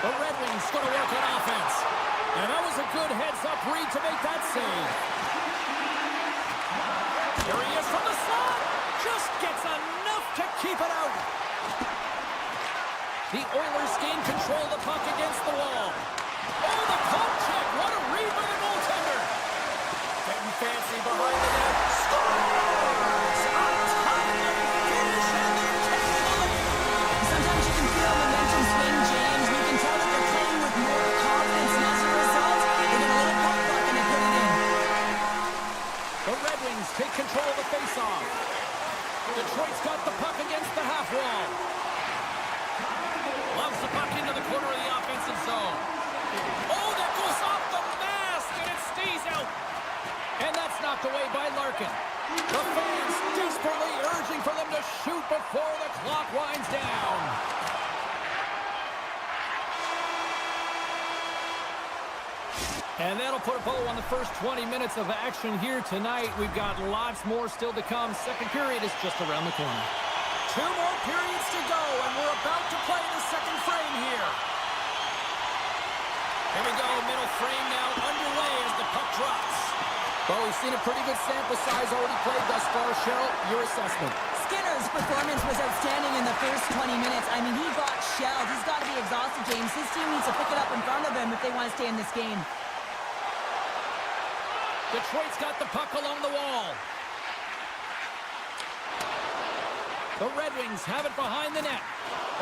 The Red Wings going to work on offense. And that was a good heads-up read to make that save. Here he is from the slot. Just gets enough to keep it out. The Oilers gain control of the puck against the wall. Oh, the pump check. What a read by the goaltender. Getting fancy behind the net. Scores! A timely finish, and they're taking the lead. Sometimes you can feel momentum swing, James. You can tell that they're playing with more confidence, and as a result, they get a little pop buck and they put it in. The Red Wings take control of the faceoff. Detroit's got the puck against the half wall. Loves the puck into the corner of the offensive zone. Oh, that goes off the mask, and it stays out. And that's knocked away by Larkin. The fans desperately urging for them to shoot before the clock winds down. And that'll put a bow on the first 20 minutes of action here tonight. We've got lots more still to come. Second period is just around the corner. 2 more periods to go, and we're about to play the second frame here. Here we go, middle frame now underway as the puck drops. Well, we've seen a pretty good sample size already played thus far. Cheryl, your assessment. Skinner's performance was outstanding in the first 20 minutes. I mean, he got shelled. He's got to be exhausted, James. His team needs to pick it up in front of him if they want to stay in this game. Detroit's got the puck along the wall. The Red Wings have it behind the net.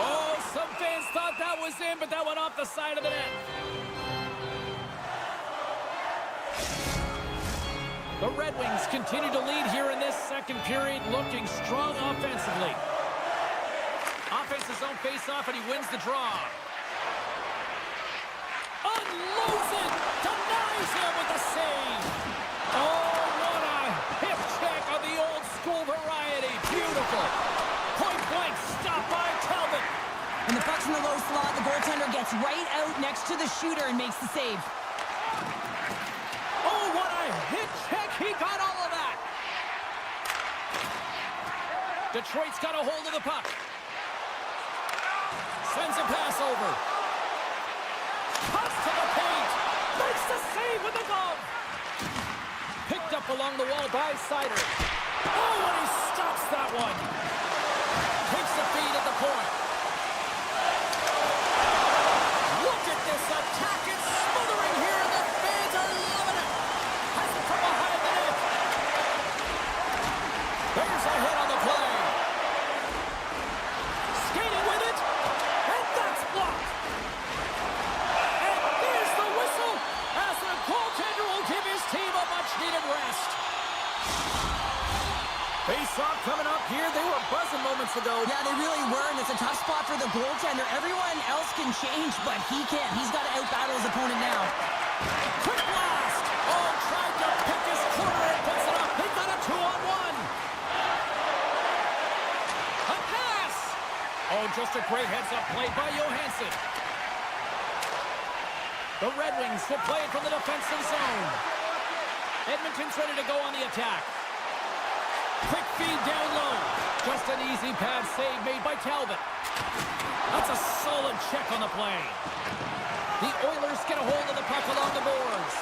Oh, some fans thought that was in, but that went off the side of the net. The Red Wings continue to lead here in this second period, looking strong offensively. Offensive zone face-off, and he wins the draw. Unloads it! Denies him with the save! Oh, what a hip check on the old-school variety. Beautiful. Point-blank stop by Talbot. When the puck's in the low slot, the goaltender gets right out next to the shooter and makes the save. Oh, what a hit check. He got all of that. Detroit's got a hold of the puck. Sends a pass over. Cuts to the paint. Makes the save with the glove. Picked up along the wall by Sider. Oh, and he stops that one. Takes the feed at the point. Look at this attack. It's smothering here, and the fans are loving it. Has it from behind the net. There's a hit on the play. Skating with it, and that's blocked. And there's the whistle as the goaltender will give his team a much-needed rest. Face-off coming up here. They were buzzing moments ago. Yeah, they really were, and it's a tough spot for the goaltender. Everyone else can change, but he can't. He's got to out-battle his opponent now. Quick blast! Oh, tried to pick his corner and puts it up. He got a 2-on-1. A pass! Oh, just a great heads-up play by Johansson. The Red Wings will play it from the defensive zone. Edmonton's ready to go on the attack. Quick feed down low. Just an easy pad save made by Talbot. That's a solid check on the play. The Oilers get a hold of the puck along the boards.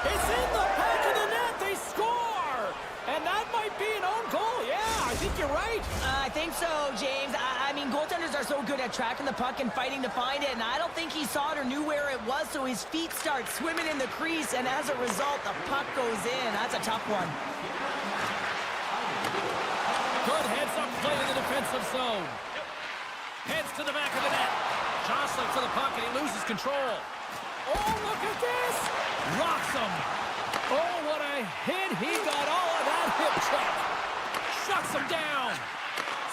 It's in the back of the net. They score! And that might be an own goal. Yeah, I think you're right. I think so, James. I mean, goaltenders are so good at tracking the puck and fighting to find it, and I don't think he saw it or knew where it was, so his feet start swimming in the crease, and as a result, the puck goes in. That's a tough one. Good heads-up play in the defensive zone. Heads to the back of the net. Jostling for the puck, and he loses control. Oh, look at this! Rocks him. Oh, what a hit. He got all of that hip check. Shuts him down.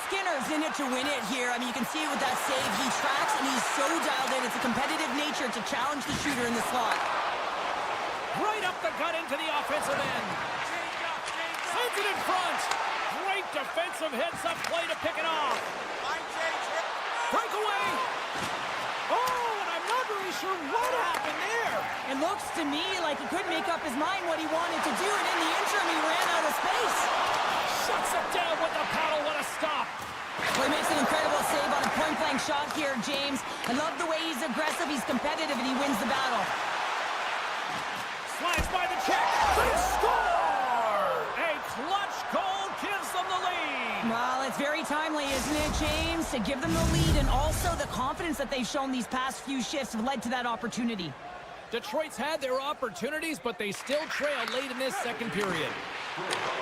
Skinner's in it to win it here. I mean, you can see it with that save. He tracks, and he's so dialed in. It's a competitive nature to challenge the shooter in the slot. Right up the gut into the offensive end. Sends it in front. Great defensive heads-up play to pick it off. Breakaway. Oh, and I'm not really sure what happened there. It looks to me like he couldn't make up his mind what he wanted to do, and in the interim, he ran out of space. Shuts it down with the paddle. What a stop. Well, he makes an incredible save on a point-blank shot here, James. I love the way he's aggressive, he's competitive, and he wins the battle. Slides by the check. They score! A clutch goal gives them the lead. Well, it's very timely, isn't it, James? To give them the lead, and also the confidence that they've shown these past few shifts have led to that opportunity. Detroit's had their opportunities, but they still trail late in this second period.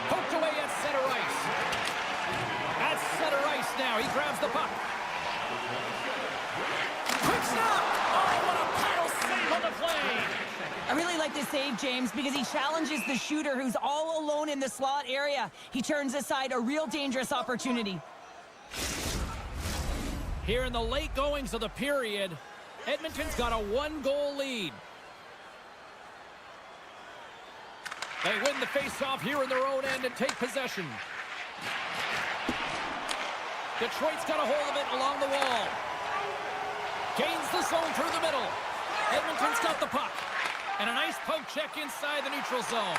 Poked away at center ice. At center ice now. He grabs the puck. Quick stop! Oh, what a paddle save on the play! I really like this save, James, because he challenges the shooter who's all alone in the slot area. He turns aside a real dangerous opportunity. Here in the late goings of the period, Edmonton's got a one-goal lead. They win the face-off here in their own end and take possession. Detroit's got a hold of it along the wall. Gains the zone through the middle. Edmonton's got the puck. And a nice poke check inside the neutral zone.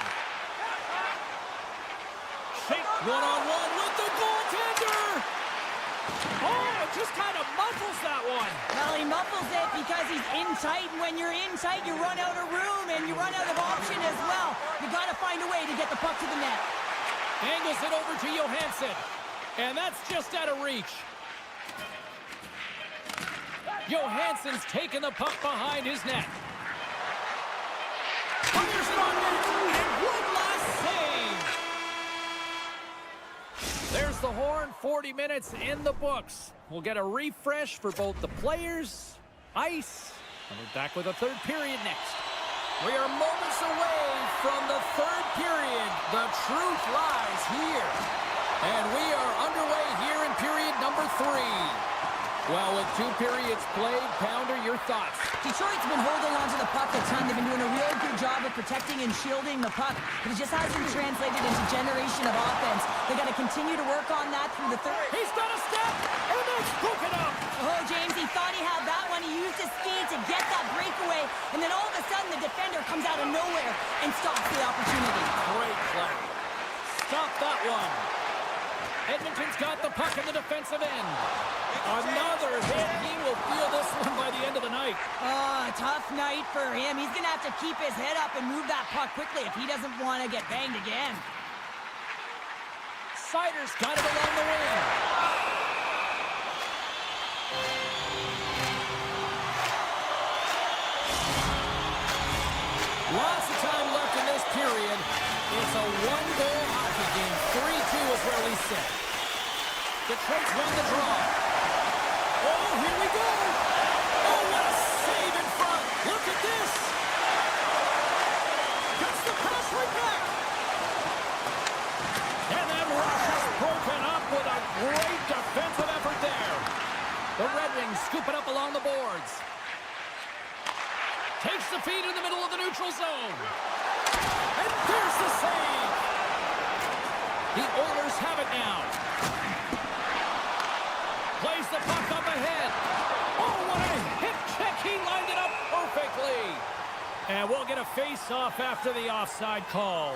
Shake one-on-one with the goaltender. Oh, just kind of muffles that one. Well, he muffles it because he's in tight, and when you're in tight, you run out of room, and you run out of option as well. You got to find a way to get the puck to the net. Angles it over to Johansson, and that's just out of reach. Johansson's taken the puck behind his net. Fires it on net, and one last save. There's the horn, 40 minutes in the books. We'll get a refresh for both the players, ice, and we're back with a third period next. We are moments away from the third period. The truth lies here. And we are underway here in period number 3. Well, with 2 periods played, Pounder, your thoughts? Detroit's been holding on to the puck a ton. They've been doing a real good job of protecting and shielding the puck, but it just hasn't translated into generation of offense. They got to continue to work on that through the third. He's got a step, and it's broken up. Oh, James, he thought he had that one. He used his speed to get that breakaway, and then all of a sudden the defender comes out of nowhere and stops the opportunity. Great play. Stop that one. Edmonton's got the puck in the defensive end. Another hit. He will feel this one by the end of the night. Oh, tough night for him. He's going to have to keep his head up and move that puck quickly if he doesn't want to get banged again. Sider's got it along the wing. Lots of time left in this period. It's a one-goal hockey game. 3-2 is where we sit. Detroit's won the draw. Oh, here we go. Oh, what a save in front. Look at this. Gets the pass right back. And that rush is broken up with a great defensive effort there. The Red Wings scoop it up along the boards. Takes the feed in the middle of the neutral zone. And there's the save. The Oilers have it now. Plays the puck up ahead. Oh, what a hip check. He lined it up perfectly. And we'll get a face-off after the offside call.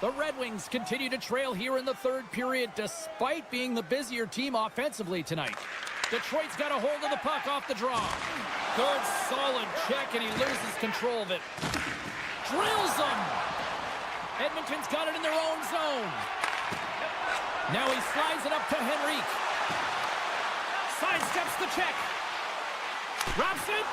The Red Wings continue to trail here in the third period despite being the busier team offensively tonight. Detroit's got a hold of the puck off the draw. Good, solid check, and he loses control of it. Drills them. Edmonton's got it in their own zone. Now he slides it up to Henrique. Sidesteps the check. Wraps it.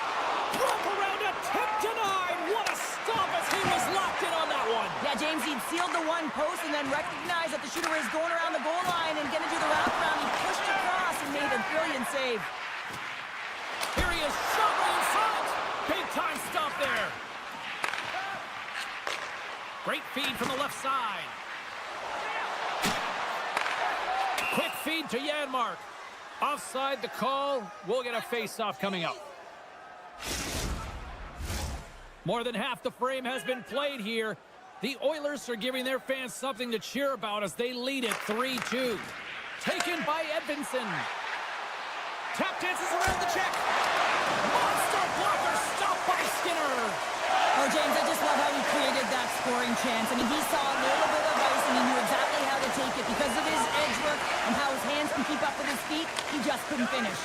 Wrap around, attempt denied. What a stop as he was locked in on that one. Yeah, James, he'd sealed the one post and then recognized that the shooter was going around the goal line and going to do the wraparound. He pushed across and made a brilliant save. Here he is, shot right in front. Big time stop there. Great feed from the left side. Quick feed to Janmark. Offside the call. We'll get a face-off coming up. More than half the frame has been played here. The Oilers are giving their fans something to cheer about as they lead it 3-2. Taken by Edmonton. Tap dances around the check. Monster blocker stopped by Skinner. Oh, James, I just love how he created that scoring chance. I mean, he saw a little bit of ice and he knew exactly how to take it. Because of his edge work and how his hands can keep up with his feet, he just couldn't finish.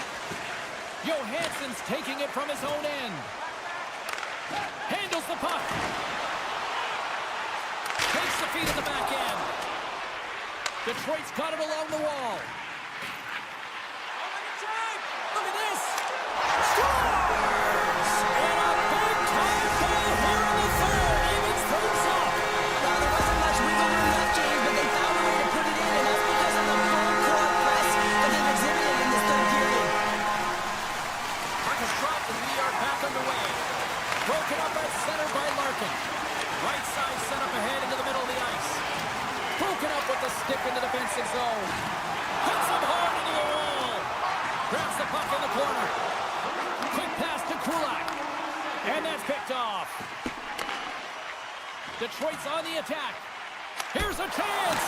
Johansson's taking it from his own end. Handles the puck. Takes the feed in the back end. Detroit's got it along the wall. Look at this. Scores! And a big-time goal here in the third. Evens things up. Well, there wasn't much wiggle room left, James, but they found a way to put it in, and that's because of the full court press that they've exhibited in this third period. Puck is dropped, and we are back underway. Broken up at center by Larkin. Right side set up ahead into the middle of the ice. Broken up with the stick in the defensive zone. Hits him hard into the wall. Grabs the puck in the corner. Quick pass to Kulak. And that's picked off. Detroit's on the attack. Here's a chance.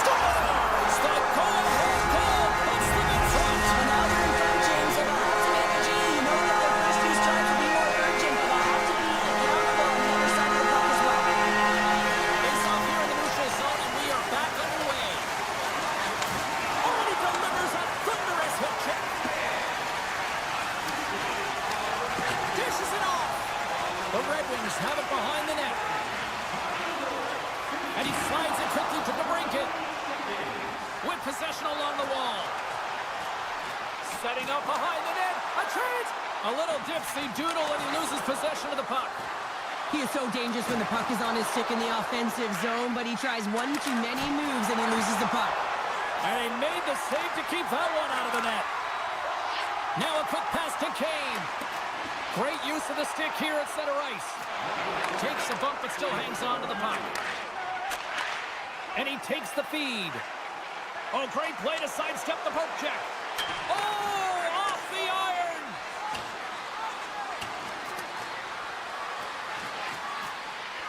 Scores! The go-ahead goal puts them in front. And now they're in front, James. They'll have some energy. You know that their first two strikes will be more urgent, but they'll have to be accountable on the other side of the puck as well. Face off here in the neutral zone, and we are back underway. Oh, and he delivers He slides it quickly to DeBrincat. With possession along the wall. Setting up behind the net. A chance! A little dipsy doodle and he loses possession of the puck. He is so dangerous when the puck is on his stick in the offensive zone, but he tries one too many moves and he loses the puck. And he made the save to keep that one out of the net. Now a quick pass to Kane. Great use of the stick here at center ice. Takes a bump but still hangs on to the puck. And he takes the feed. Oh, great play to sidestep the poke check. Oh, off the iron.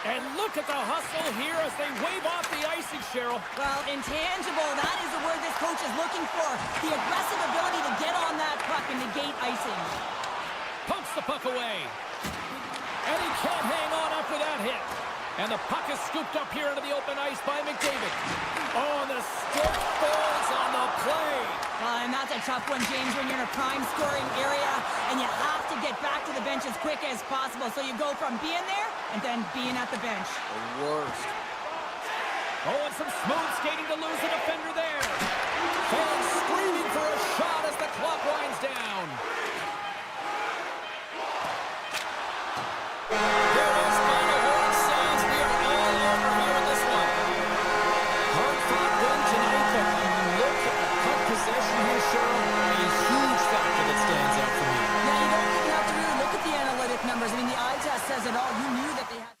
And look at the hustle here as they wave off the icing, Cheryl. Well, intangible, that is the word this coach is looking for. The aggressive ability to get on that puck and negate icing. Pumps the puck away. And he can't hang on after that hit. And the puck is scooped up here into the open ice by McDavid. Oh, and the stick falls on the play. And that's a tough one, James, when you're in a prime scoring area and you have to get back to the bench as quick as possible. So you go from being there and then being at the bench. The worst. Oh, and some smooth skating to lose the defender there. Fans screaming for a shot as the clock winds down. There it is, final horn sounds. We are all over here in this one. Hard-fought win tonight, but when you look at the puck possession here, Cheryl, a huge factor that stands out for me. Yeah, you don't even have to really look at the analytic numbers. I mean, the eye test says it all. You knew that they had...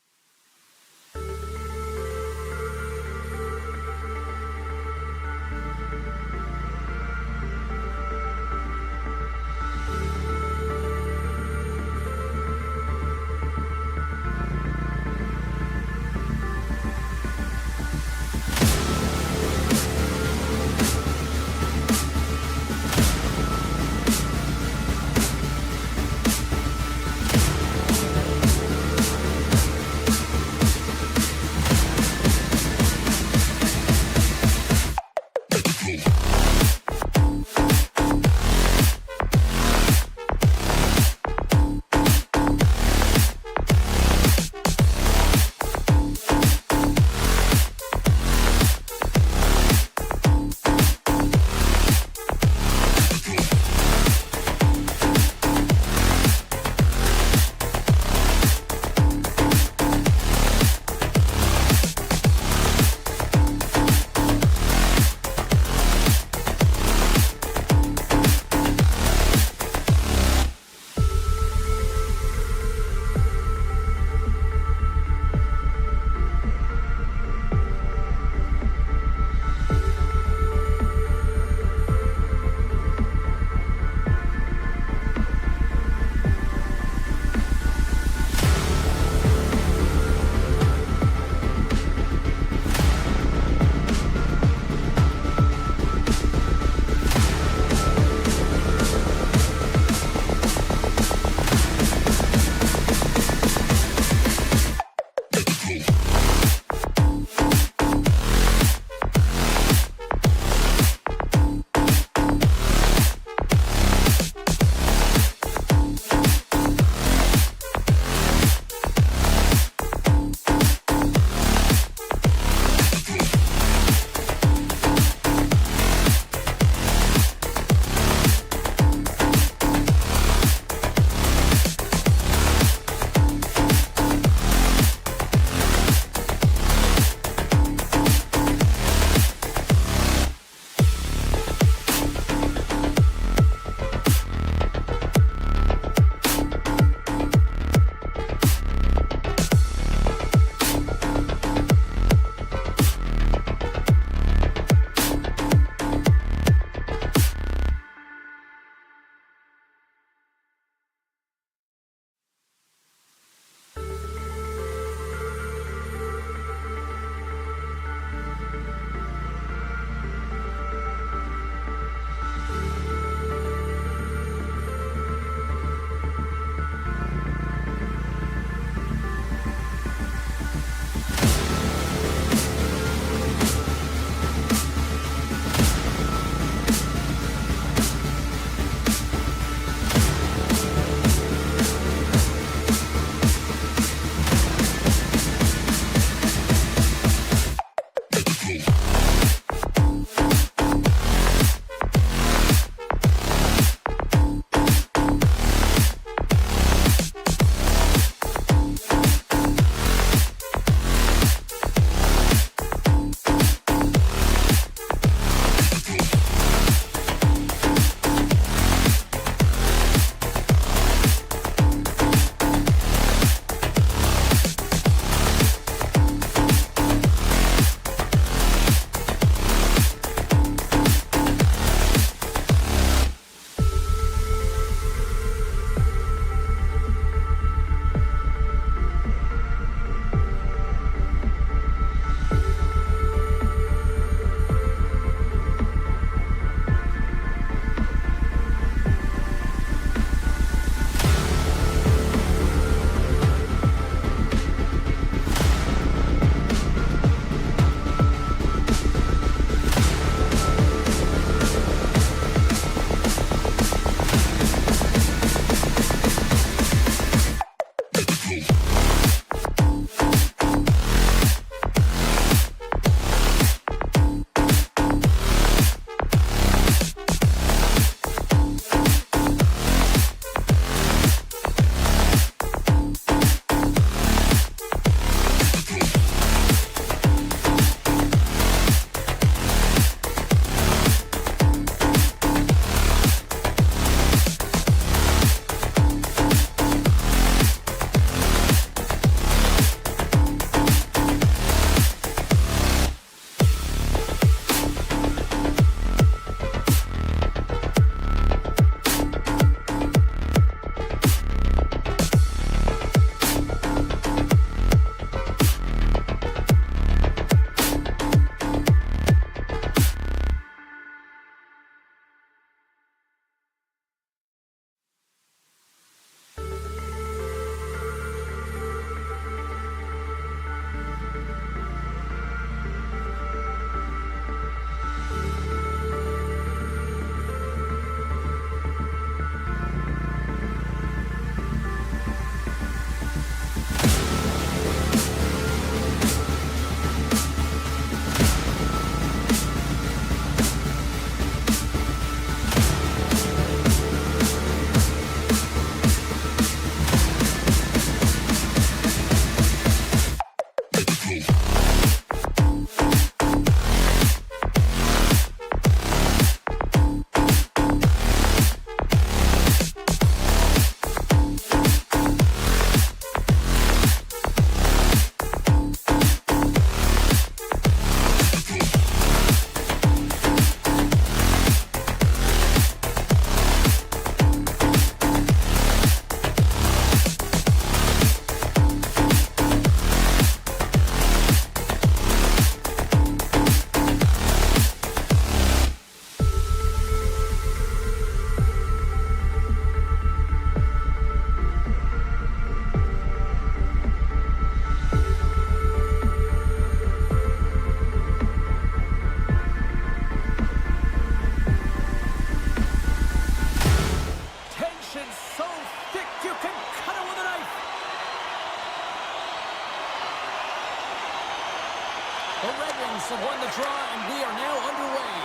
The Red Wings have won the draw, and we are now underway.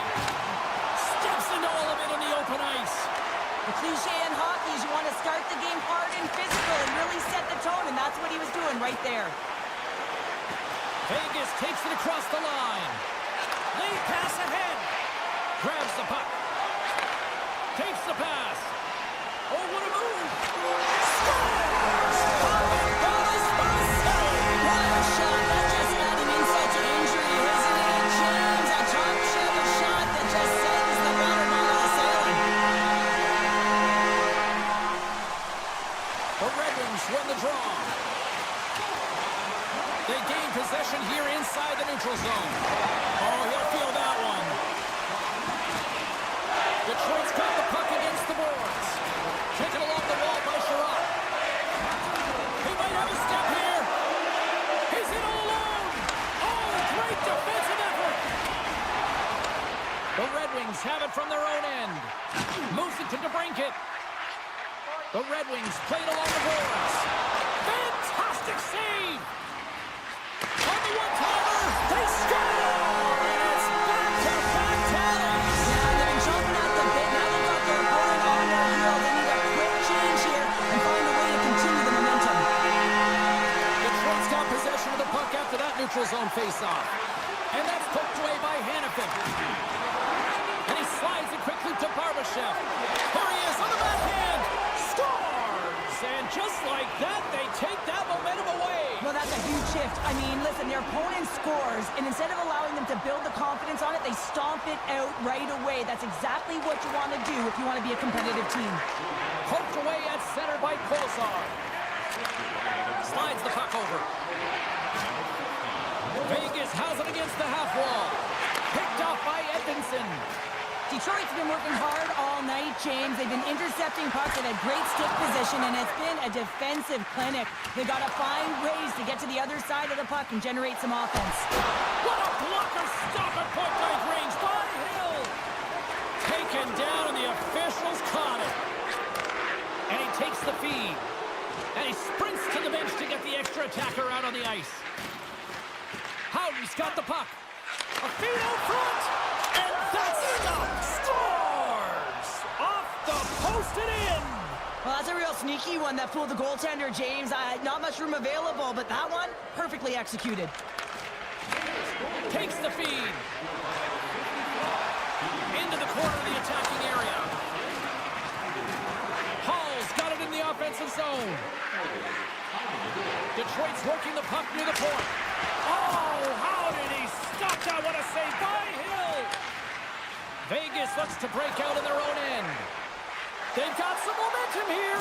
Steps into all of it on the open ice. The cliche in hockey is you want to start the game hard and physical and really set the tone, and that's what he was doing right there. Vegas takes it across the line. Lead pass ahead. Grabs the puck. Takes the pass. Oh, what a move. Scores! What a shot. That just added insult to injury, isn't it, James? A top shelter shot that just sends the water bottle sailing. The Red Wings win the draw. They gain possession here inside the neutral zone. Oh, he'll feel that one. Detroit's got the puck against the boards. Taken along the wall by Sherratt. He might have a step here. He's in all alone. Oh, great defensive effort. The Red Wings have it from their own end. Moves it to DeBrincat. The Red Wings played along the boards. Fantastic save. On the one-timer, they score! And it's back-to-back tallies. Yeah, they've been jumping at the bit. Now they've got their opponent on their heel. They need a quick change here and find a way to continue the momentum. Detroit's got possession of the puck after that neutral zone face-off. And that's poked away by Hannafin. And he slides it quickly to Barbashev. There he is on the backhand. Scores! And just like that, they take that momentum away. Well, that's a huge shift. I mean, listen, their opponent scores, and instead of allowing them to build the confidence on it, they stomp it out right away. That's exactly what you want to do if you want to be a competitive team. Poked away at center by Kolzar. Slides the puck over. Vegas has it against the half wall. Picked off by Edmonton. Detroit's been working hard all night, James. They've been intercepting pucks. They've had great stick position, and it's been a defensive clinic. They've got to find ways to get to the other side of the puck and generate some offense. What a blocker stop at point-blank range by Hill. Taken down, and the officials caught it. And he takes the feed. And he sprints to the bench to get the extra attacker out on the ice. Howden's got the puck. A feed out front. And that's stopped. Scores! Off the post and in. Well, that's a real sneaky one that fooled the goaltender, James. Not much room available, but that one, perfectly executed. Takes the feed. Into the corner of the attacking area. Hall's got it in the offensive zone. Detroit's working the puck near the point. Oh, how did he stop that? What a save by Hill. Vegas looks to break out in their own end. They've got some momentum here.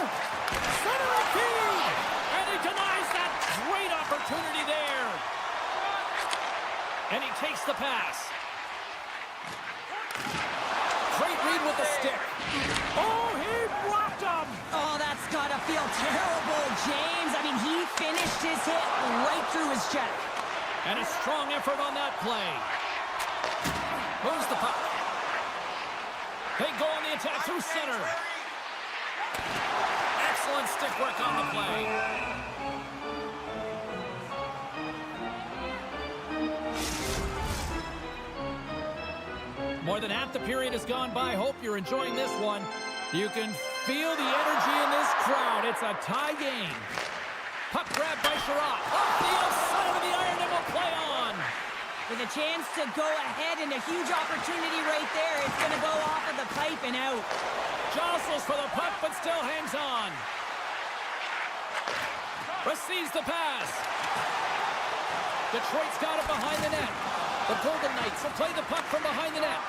Center of feed. And he denies that great opportunity there. And he takes the pass. Great read with the stick. Oh, he blocked him. Oh, that's got to feel terrible, James. I mean, he finished his hit right through his check. And a strong effort on that play. Moves the puck. They go on the attack through center. Excellent stick work on the play. More than half the period has gone by. Hope you're enjoying this one. You can feel the energy in this crowd. It's a tie game. Puck grab by Sherratt. Off the outside of the iron and will play on. With a chance to go ahead and a huge opportunity right there. It's going to go off of the pipe and out. Jostles for the puck, but still hangs on. Receives the pass. Detroit's got it behind the net. The Golden Knights will play the puck from behind the net.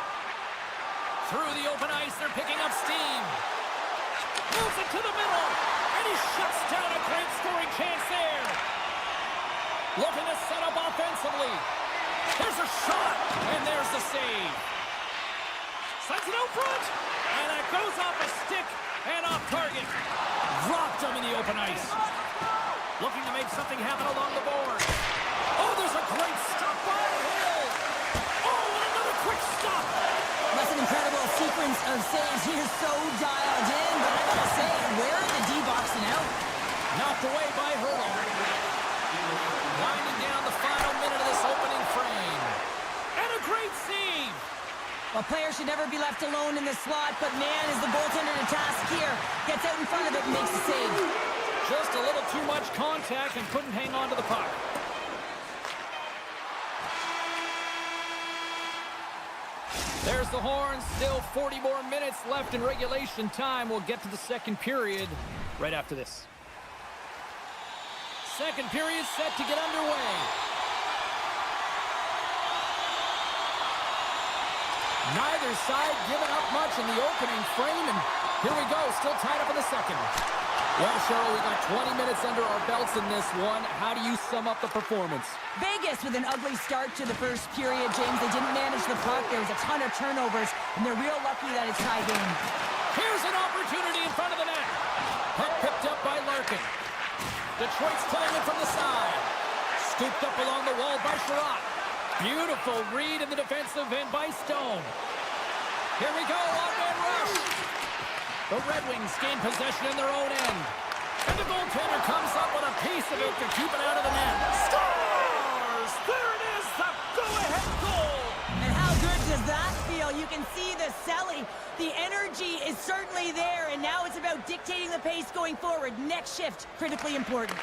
Through the open ice, they're picking up steam. Moves it to the middle, and he shuts down a great scoring chance there. Looking to set up offensively. There's a shot, and there's the save. Sends it out front, and it goes off a stick and off target. Dropped him in the open ice. Looking to make something happen along the board. Oh, there's a great stop by Hill. Oh, and another quick stop. That's an incredible sequence of saves. He is so dialed in, but I gotta say, where are the D-boxing out? Knocked away by Hurdle. Winding down the final minute of this opening frame. player should never be left alone in the slot, but man, is the goaltender to task here. Gets out in front of it and makes the save. Just a little too much contact and couldn't hang on to the puck. There's the horn. Still 40 more minutes left in regulation time. We'll get to the second period right after this. Second period set to get underway. Neither side giving up much in the opening frame, and here we go, still tied up in the second. Well, Cheryl, we got 20 minutes under our belts in this one. How do you sum up the performance? Vegas with an ugly start to the first period, James. They didn't manage the puck. There was a ton of turnovers, and they're real lucky that it's tie game. Here's an opportunity in front of the net. Puck picked up by Larkin. Detroit's playing it from the side. Scooped up along the wall by Sherratt. Beautiful read in the defensive end by Stone. Here we go, one-man rush. The Red Wings gain possession in their own end. And the goaltender comes up with a piece of it to keep it out of the net. Scores! There it is, the go-ahead goal! And how good does that feel? You can see the selling. The energy is certainly there, and now it's about dictating the pace going forward. Next shift, critically important.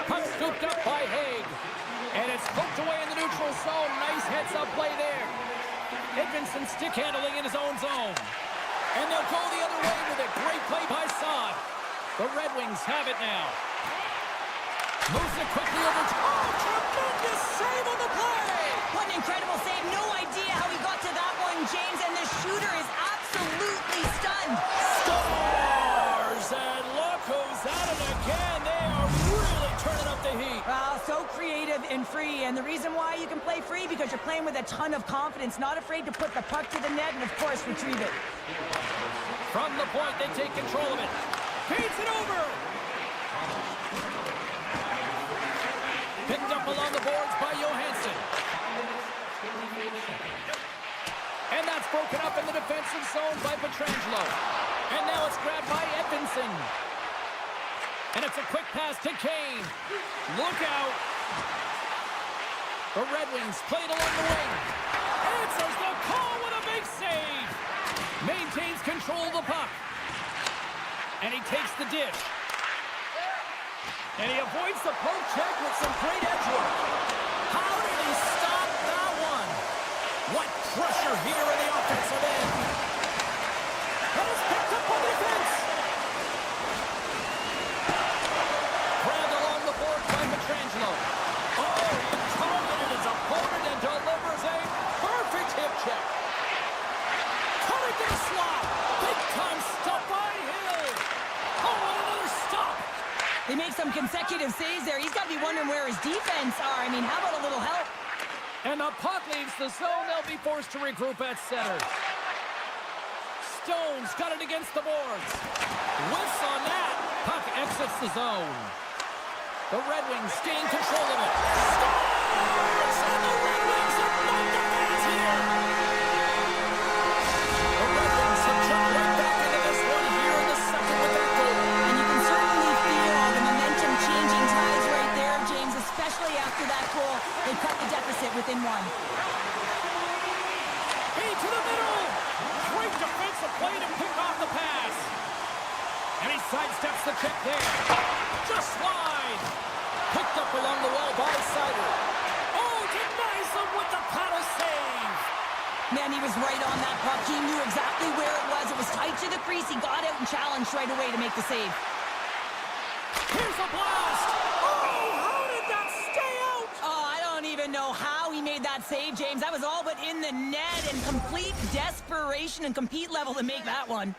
Puck scooped up by Haig. And it's poked away in the neutral zone. Nice heads-up play there. Edmonton stick handling in his own zone. And they'll go the other way with it. Great play by Saad. The Red Wings have it now. Moves it quickly over to... Oh, tremendous save on the play! What an incredible save. No idea how he got to that one, James. And the shooter is absolutely stunned. Scores! And look who's at it again. They are really turning up the heat. So creative and free. And the reason why you can play free, because you're playing with a ton of confidence. Not afraid to put the puck to the net and, of course, retrieve it. From the point, they take control of it. Feeds it over. Picked up along the boards by Johansson. And that's broken up in the defensive zone by Pietrangelo. And now it's grabbed by Edmonton. And it's a quick pass to Kane. Look out. The Red Wings played along the wing. Answers the call with a big save. Maintains control of the puck. And he takes the dish. And he avoids the poke check with some great edge work. How did he stop that one? What pressure here in the offensive end. That is picked up by the defense. Grabbed along the board by Pietrangelo. Oh, he targeted his opponent and delivers a perfect hip check. Coming to the slot. Big time stop by Hill. Oh, and another stop. They make some consecutive saves there. He's got to be wondering where his defense are. I mean, how about a little help? And the puck leaves the zone. They'll be forced to regroup at center. Stone's got it against the boards. Whiffs on that. Puck exits the zone. The Red Wings gain control of it. Scores! And the Red Wings have knocked the fans here. The Red Wings have jumped right back into this one here in the second with that goal. And you can certainly feel the momentum changing tides right there, James, especially after that goal. They cut the deficit within one. Feed to the middle. Great defensive play to pick off the pass. And he sidesteps the check there. Just wide. Picked up along the wall by Sider. Oh, denies him with the paddle save. Man, he was right on that puck. He knew exactly where it was. It was tight to the crease. He got out and challenged right away to make the save. Here's a blast. Oh, how did that stay out? Oh, I don't even know how he made that save, James. That was all but in the net, and complete desperation and compete level to make that one.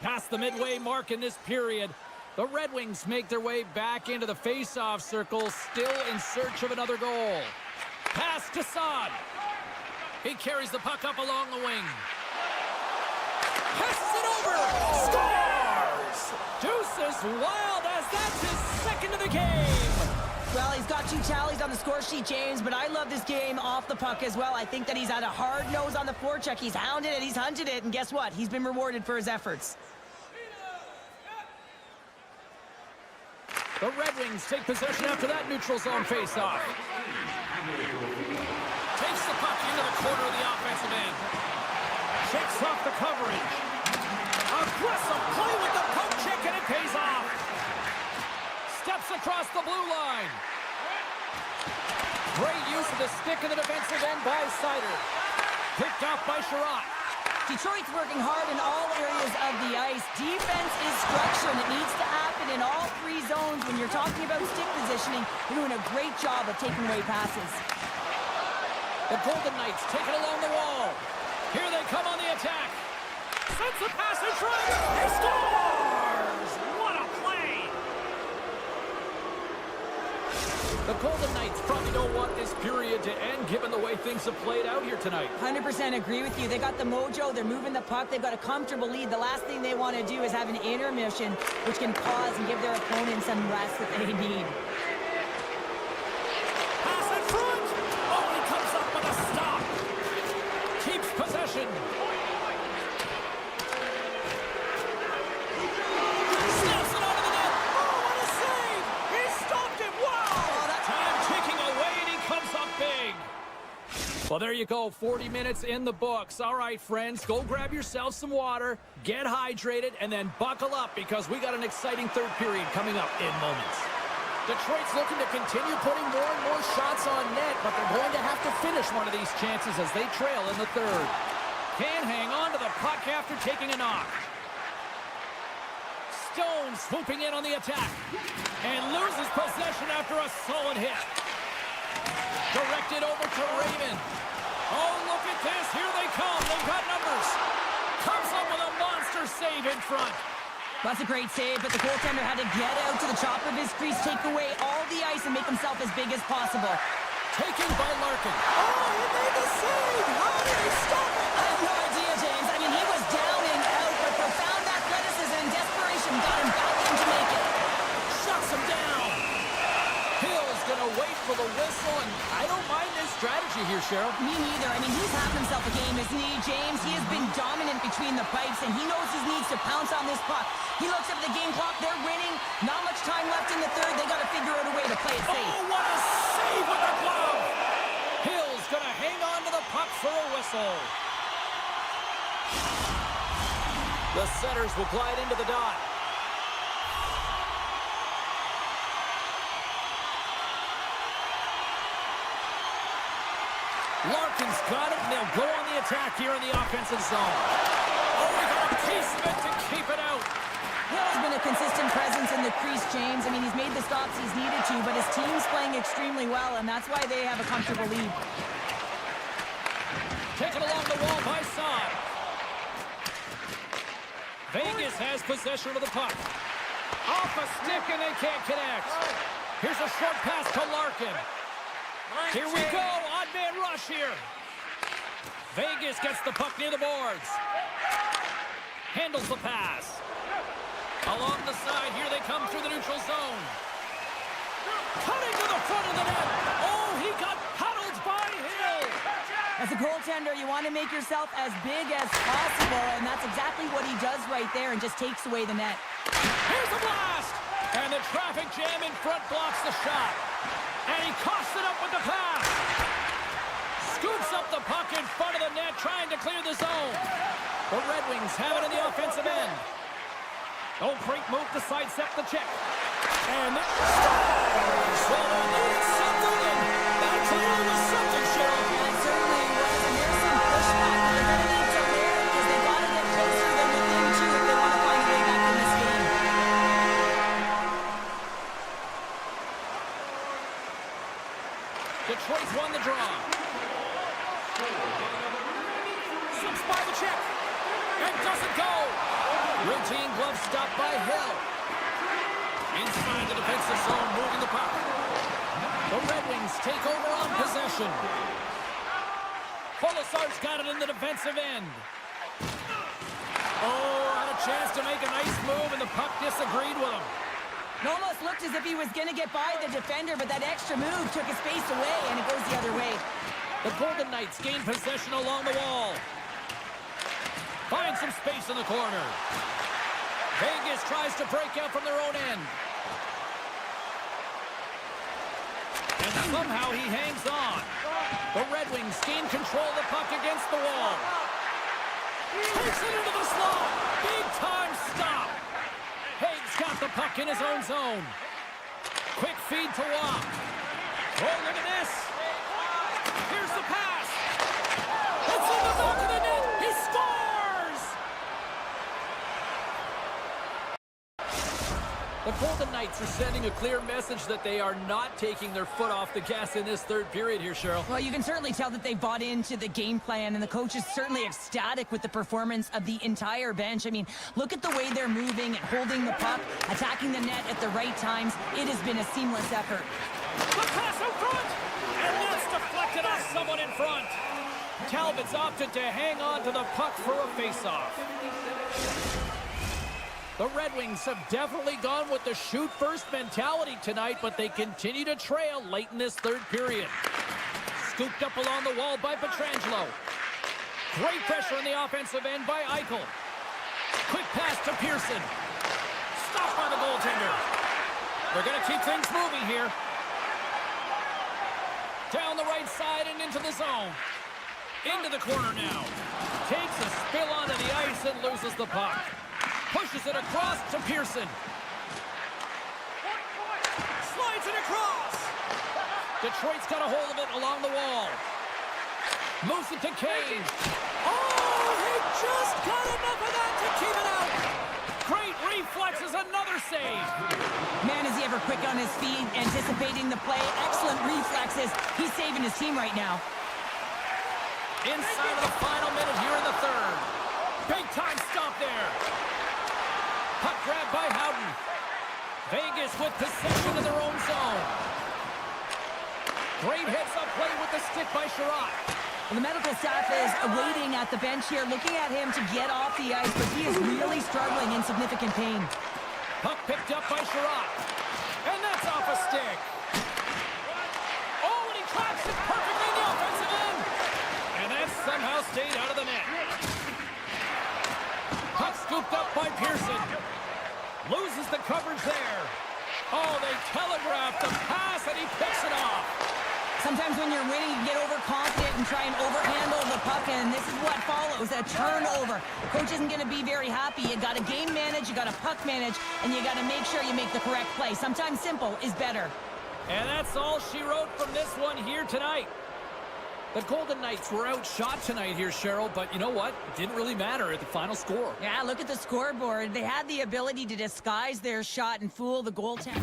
Past the midway mark in this period, the Red Wings make their way back into the face-off circle, still in search of another goal. Pass to Saad. He carries the puck up along the wing. Passes it over. Scores! Deuces wild as that's his second of the game. Well, he's got 2 tallies on the score sheet, James, but I love this game off the puck as well. I think that he's had a hard nose on the forecheck. He's hounded it, he's hunted it, and guess what? He's been rewarded for his efforts. The Red Wings take possession after that neutral zone face-off. Takes the puck into the corner of the offensive end. across the blue line. Great use of the stick in the defensive end by Sider. Picked off by Sherratt. Detroit's working hard in all areas of the ice. Defense is structure, and it needs to happen in all three zones. When you're talking about stick positioning, they're doing a great job of taking away passes. The Golden Knights take it along the wall. Here they come on the attack. Sends the pass in front. He scores! What a play! The Golden Knights probably don't want this period to end, given the way things have played out here tonight. 100% agree with you. They got the mojo. They're moving the puck. They've got a comfortable lead. The last thing they want to do is have an intermission, which can pause and give their opponent some rest that they need. Pass in front! Oh, he comes up with a stop. Keeps possession. Snaps it onto the net. Oh, what a save! He stopped it. Wow! Time ticking away, and he comes up big. Well, there you go. 40 minutes in the books. All right, friends, go grab yourself some water, get hydrated, and then buckle up because we got an exciting third period coming up in moments. Detroit's looking to continue putting more and more shots on net, but they're going to have to finish one of these chances as they trail in the third. Can't hang on to the puck after taking a knock. Stone swooping in on the attack and loses possession after a solid hit. Directed over to Raymond. Oh, look at this. Here they come. They've got numbers. Comes up with a monster save in front. That's a great save, but the goaltender had to get out to the top of his crease, take away all the ice, and make himself as big as possible. Taken by Larkin. Oh, he made the save. How did he stop it? I have no idea, James. I mean, he was down and out, but profound athleticism and desperation got him back in to make it. Shuts him down. Hill's going to wait for the whistle, and I don't mind this strategy here, Cheryl. Me neither. I mean, he's having himself a game, isn't he, James? He has been dominant between the pipes, and he knows he needs to pounce on this puck. He looks at the game clock. They're winning. Not much time left in the third. They got to figure out a way to play it safe. Oh, what a save with the glove! Hill's going to hang on to the puck for a whistle. The setters will glide into the dot. Larkin's got it, and they'll go on the attack here in the offensive zone. Oh, we got a piece of it to keep it out. Hill's been a consistent presence in the crease, James. I mean, he's made the stops he's needed to, but his team's playing extremely well, and that's why they have a comfortable lead. Taken along the wall by Saad. Vegas has possession of the puck. Off a stick, and they can't connect. Here's a short pass to Larkin. Here we go, odd man rush here. Vegas gets the puck near the boards. Handles the pass. Along the side, here they come through the neutral zone. Cutting to the front of the net. Oh, he got paddled by Hill. As a goaltender, you want to make yourself as big as possible, and that's exactly what he does right there and just takes away the net. Here's a blast. And the traffic jam in front blocks the shot. And he coughs it up with the pass. Scoops up the puck in front of the net, trying to clear the zone. The Red Wings have it in the offensive end. Oh, great move to sidestep the check. And that scores! Well, they needed something, and that clearly was something, Cheryl. That certainly was, and there's some pushback. They're going to need to wear it because they got to get closer than within two if they want to find a way back in this game. Detroit's won the draw. Slips by the check. And doesn't go. Routine glove stop by Hill. Inside the defensive zone, moving the puck. The Red Wings take over on possession. Polisar's got it in the defensive end. Oh, had a chance to make a nice move, and the puck disagreed with him. It almost looked as if he was going to get by the defender, but that extra move took his space away, and it goes the other way. The Golden Knights gain possession along the wall. Find some space in the corner. Vegas tries to break out from their own end. And somehow he hangs on. The Red Wings gain control of the puck against the wall. Takes it into the slot. Big time stop. Haig's got the puck in his own zone. feed to Watt. Oh, look at this. Here's the pass. It's in the back of the net. He scores! The Golden Knights are sending a clear message that they are not taking their foot off the gas in this third period here, Cheryl. Well, you can certainly tell that they bought into the game plan, and the coach is certainly ecstatic with the performance of the entire bench. I mean, look at the way they're moving and holding the puck, attacking the net at the right times. It has been a seamless effort. The pass out front! And that's deflected off someone in front. Talbot's opted to hang on to the puck for a face-off. The Red Wings have definitely gone with the shoot-first mentality tonight, but they continue to trail late in this third period. Scooped up along the wall by Pietrangelo. Great pressure on the offensive end by Eichel. Quick pass to Pearson. Stopped by the goaltender. They're going to keep things moving here. Down the right side and into the zone. Into the corner now. Takes a spill onto the ice and loses the puck. Pushes it across to Pearson. Slides it across. Detroit's got a hold of it along the wall. Moves it to Kane. Oh, he just got enough of that to keep it out. Great reflexes, another save. Man, is he ever quick on his feet, anticipating the play. Excellent reflexes. He's saving his team right now. Inside of the final minute here in the third. Big time stop there. Puck grab by Howden. Vegas with possession of their own zone. Great heads-up play with the stick by Sherratt. Well, the medical staff is waiting at the bench here, looking at him to get off the ice, but he is really struggling in significant pain. Puck picked up by Sherratt. And that's off a stick. Oh, and he traps it perfectly in the offensive end. And that somehow stayed out of the net. Puck scooped up by Pearson. Loses the coverage there. Oh, they telegraphed the pass, and he picks it off. Sometimes when you're winning, you get overconfident and try and overhandle the puck, and this is what follows, a turnover. Coach isn't going to be very happy. You got to game manage, you got to puck manage, and you got to make sure you make the correct play. Sometimes simple is better. And that's all she wrote from this one here tonight. The Golden Knights were outshot tonight here, Cheryl, but you know what? It didn't really matter at the final score. Yeah, look at the scoreboard. They had the ability to disguise their shot and fool the goaltender.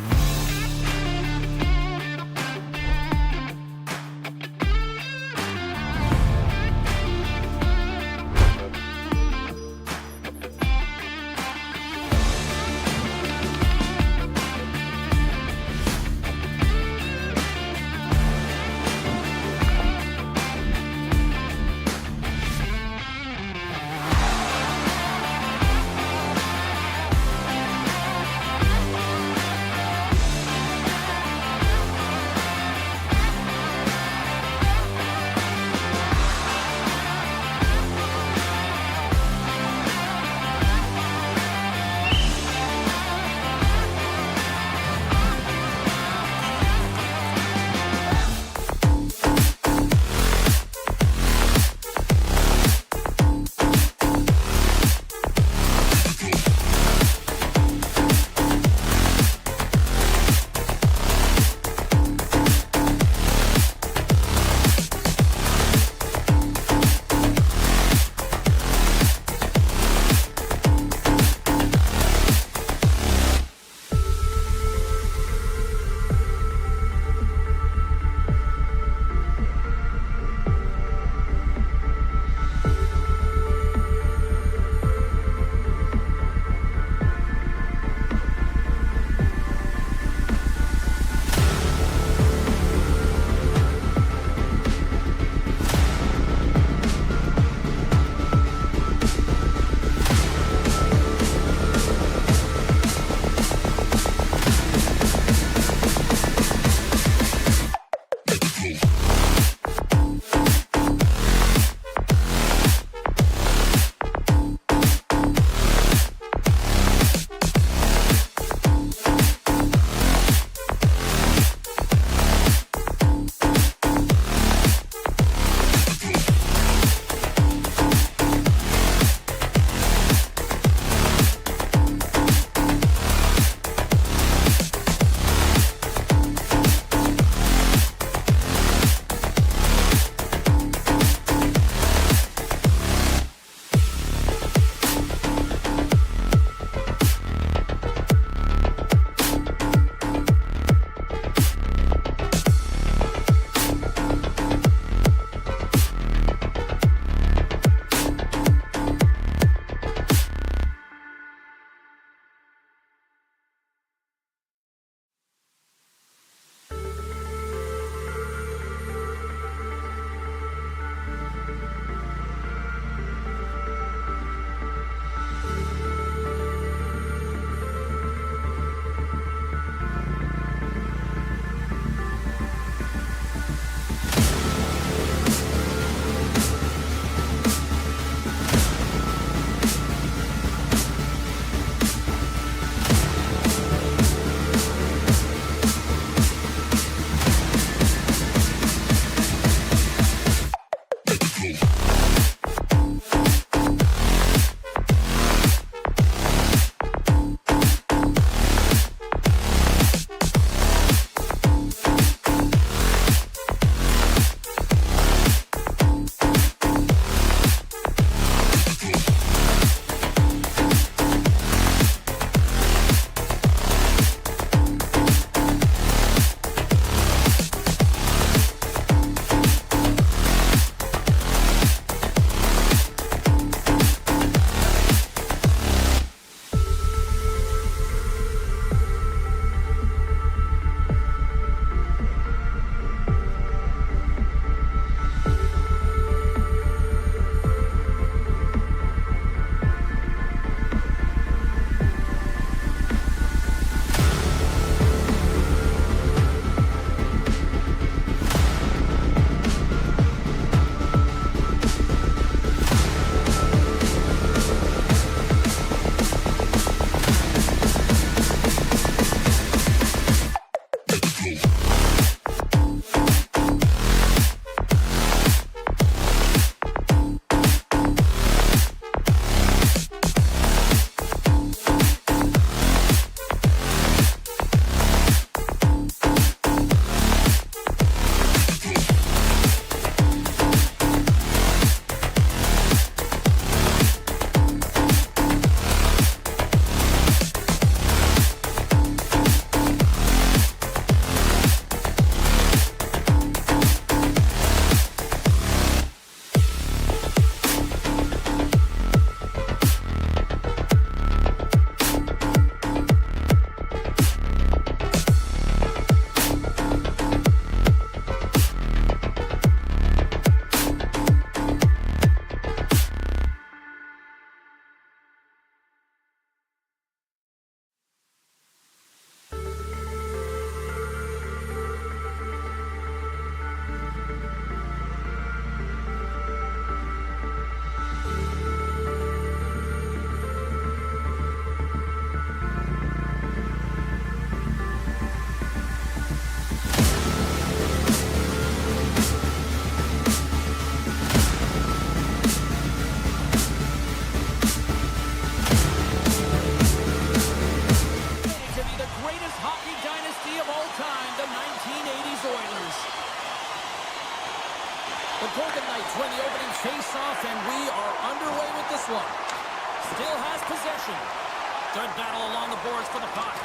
Good battle along the boards for the puck.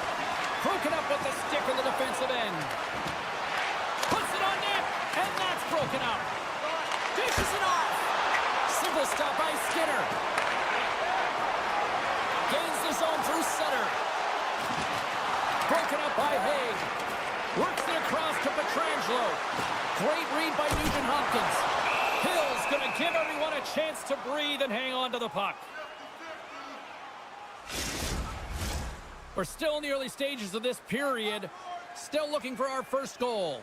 Broken up with the stick in the defensive end. Puts it on net, and that's broken up. Dishes it off. Simple stop by Skinner. Gains the zone through center. Broken up by Haig. Works it across to Pietrangelo. Great read by Nugent-Hopkins. Hill's going to give everyone a chance to breathe and hang on to the puck. We're still in the early stages of this period. Still looking for our first goal.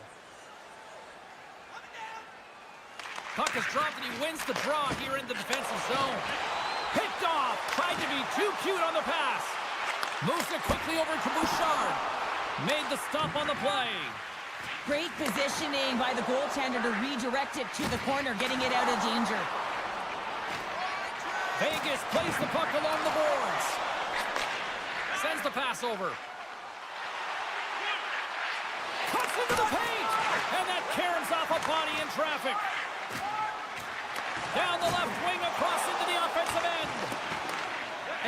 Puck is dropped and he wins the draw here in the defensive zone. Picked off. Tried to be too cute on the pass. Moves it quickly over to Bouchard. Made the stop on the play. Great positioning by the goaltender to redirect it to the corner, getting it out of danger. Vegas plays the puck along the boards. Sends the pass over. Cuts into the paint! And that caroms off a body in traffic. Down the left wing across into the offensive end.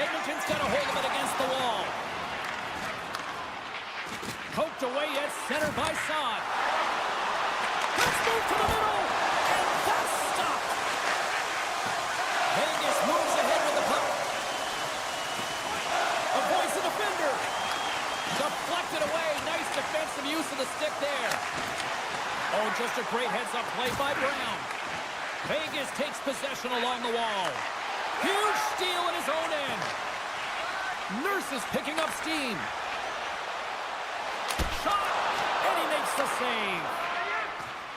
Edmonton's got a hold of it against the wall. Poked away at center by Saad. Let's move to the middle. And that's stopped. Vegas moves ahead with the puck. Avoids the defender. Deflected away. Nice defensive use of the stick there. Oh, just a great heads-up play by Brown. Vegas takes possession along the wall. Huge steal in his own end. Nurse is picking up steam. Shot, and he makes the save.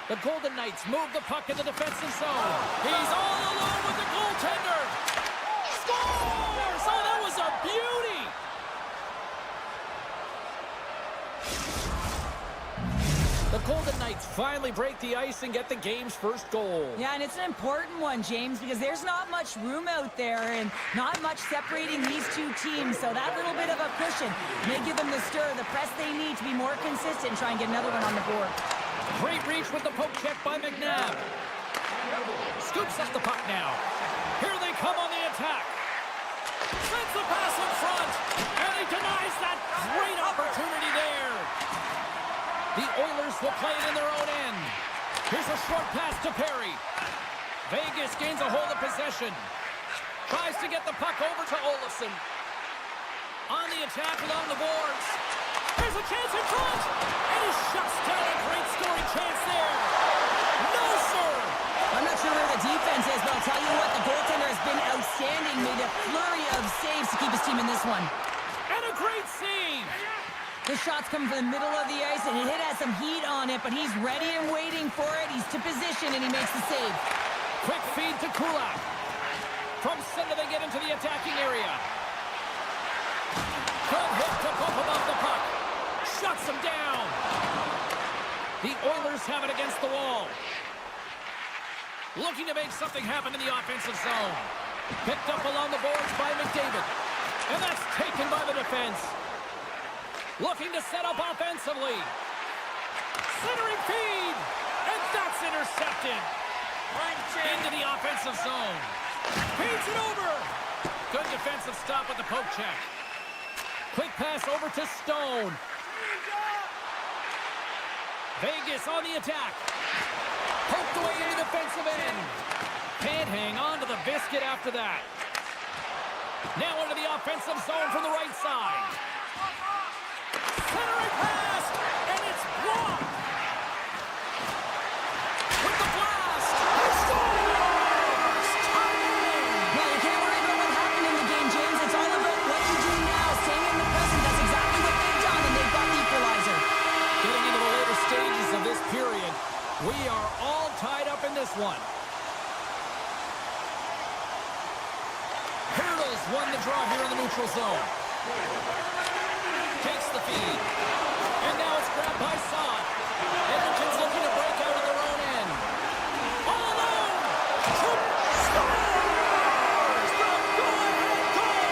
The Golden Knights move the puck in the defensive zone. He's all alone with the goaltender. Scores! Oh, that was a beauty! The Golden Knights finally break the ice and get the game's first goal. Yeah, and it's an important one, James, because there's not much room out there and not much separating these two teams. So that little bit of a cushion may give them the stir, the press they need to be more consistent and try and get another one on the board. Great reach with the poke check by McNabb. Scoops up the puck now. Here they come on the attack. Sends the pass in front, and he denies that great opportunity there. The Oilers will play it in their own end. Here's a short pass to Perry. Vegas gains a hold of possession. Tries to get the puck over to Olofsson. On the attack along the boards. There's a chance in front, and he shuts down a great scoring chance there. No, sir! I'm not sure where the defense is, but I'll tell you what, the goaltender has been outstanding. Made a flurry of saves to keep his team in this one. And a great save! The shot's coming from the middle of the ice, and it has some heat on it, but he's ready and waiting for it. He's to position, and he makes the save. Quick feed to Kulak. From center, they get into the attacking area. Good hit to bump above the puck. Shuts him down. The Oilers have it against the wall. Looking to make something happen in the offensive zone. Picked up along the boards by McDavid. And that's taken by the defense. Looking to set up offensively. Centering feed. And that's intercepted. Into the offensive zone. Feeds it over. Good defensive stop with the poke check. Quick pass over to Stone. Vegas on the attack. Poked away in the defensive end. Can't hang on to the biscuit after that. Now into the offensive zone from the right side. Centering pass, and it's blocked. With the blast, he scores! Well, you can't worry about what happened in the game, James. It's all about what you do now. Staying in the present, that's exactly what they've done, and they've got the equalizer. Getting into the later stages of this period, we are all tied up in this one. Hurdles won the draw here in the neutral zone. Takes the feed. And now it's grabbed by Saad. Edmonton's looking to break out of their own end. All alone! Scores! The go-ahead goal!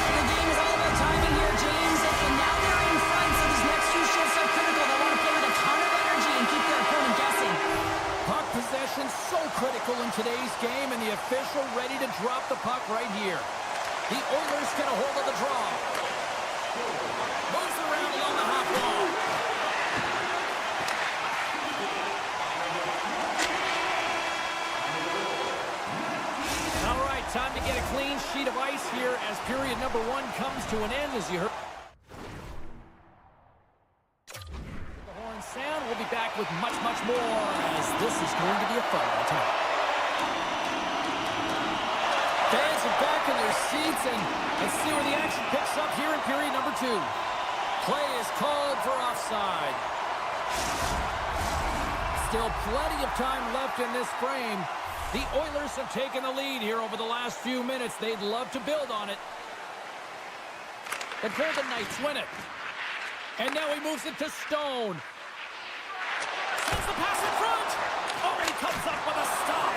The game is all about timing here, James, and now they're in front, so these next few shifts are critical. They want to play with a ton of energy and keep their opponent guessing. Puck possession so critical in today's game, and the official ready to drop the puck right here. The Oilers get a hold of the draw. Moves around along the half wall. All right, time to get a clean sheet of ice here as period number 1 comes to an end, as you heard. The horn sound. We'll be back with much, much more, as this is going to be a fun one tonight. Fans are back in their seats, and let's see where the action picks up here in period number 2. Play is called for offside. Still plenty of time left in this frame. The Oilers have taken the lead here over the last few minutes. They'd love to build on it. The Golden Knights win it. And now he moves it to Stone. Sends the pass in front. Oh, he comes up with a stop.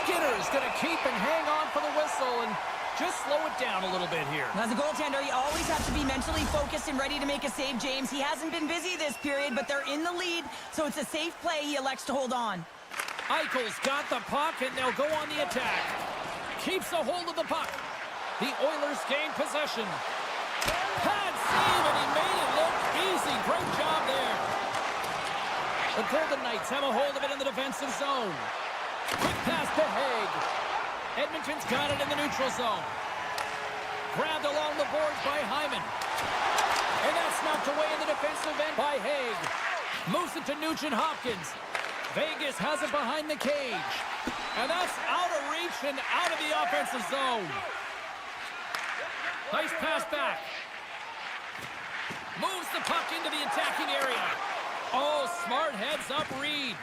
Skinner's going to keep and hang on for the whistle and just slow it down a little bit here. As a goaltender, you always have to be mentally focused and ready to make a save, James. He hasn't been busy this period, but they're in the lead, so it's a safe play. He elects to hold on. Eichel's got the puck, and they'll go on the attack. Keeps a hold of the puck. The Oilers gain possession. Pad save, and he made it look easy. Great job there. The Golden Knights have a hold of it in the defensive zone. Quick pass to Haig. Edmonton's got it in the neutral zone. Grabbed along the boards by Hyman. And that's knocked away in the defensive end by Haig. Moves it to Nugent-Hopkins. Vegas has it behind the cage. And that's out of reach and out of the offensive zone. Nice pass back. Moves the puck into the attacking area. Oh, smart heads up Reed.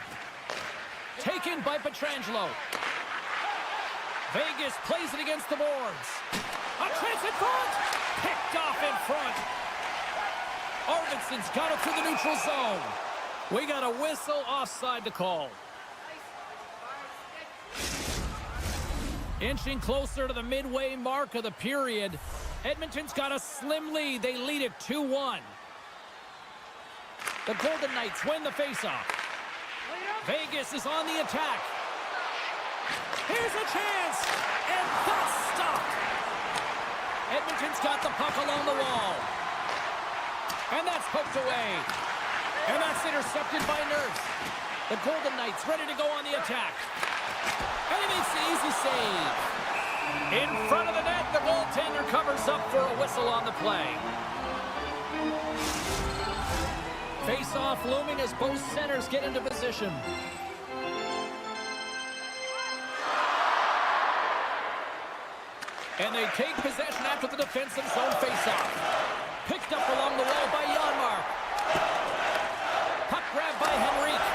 Taken by Pietrangelo. Vegas plays it against the boards. A chance in front. Picked off in front. Arvidsson's got it through the neutral zone. We got a whistle offside to call. Inching closer to the midway mark of the period. Edmonton's got a slim lead. They lead it 2-1. The Golden Knights win the faceoff. Vegas is on the attack. Here's a chance, and that's stopped. Edmonton's got the puck along the wall. And that's poked away. And that's intercepted by Nurse. The Golden Knights ready to go on the attack. And he makes the easy save. In front of the net, the goaltender covers up for a whistle on the play. Face-off looming as both centers get into position. And they take possession after the defensive zone face-off. Picked up along the wall by Janmark. Puck grabbed by Henrique.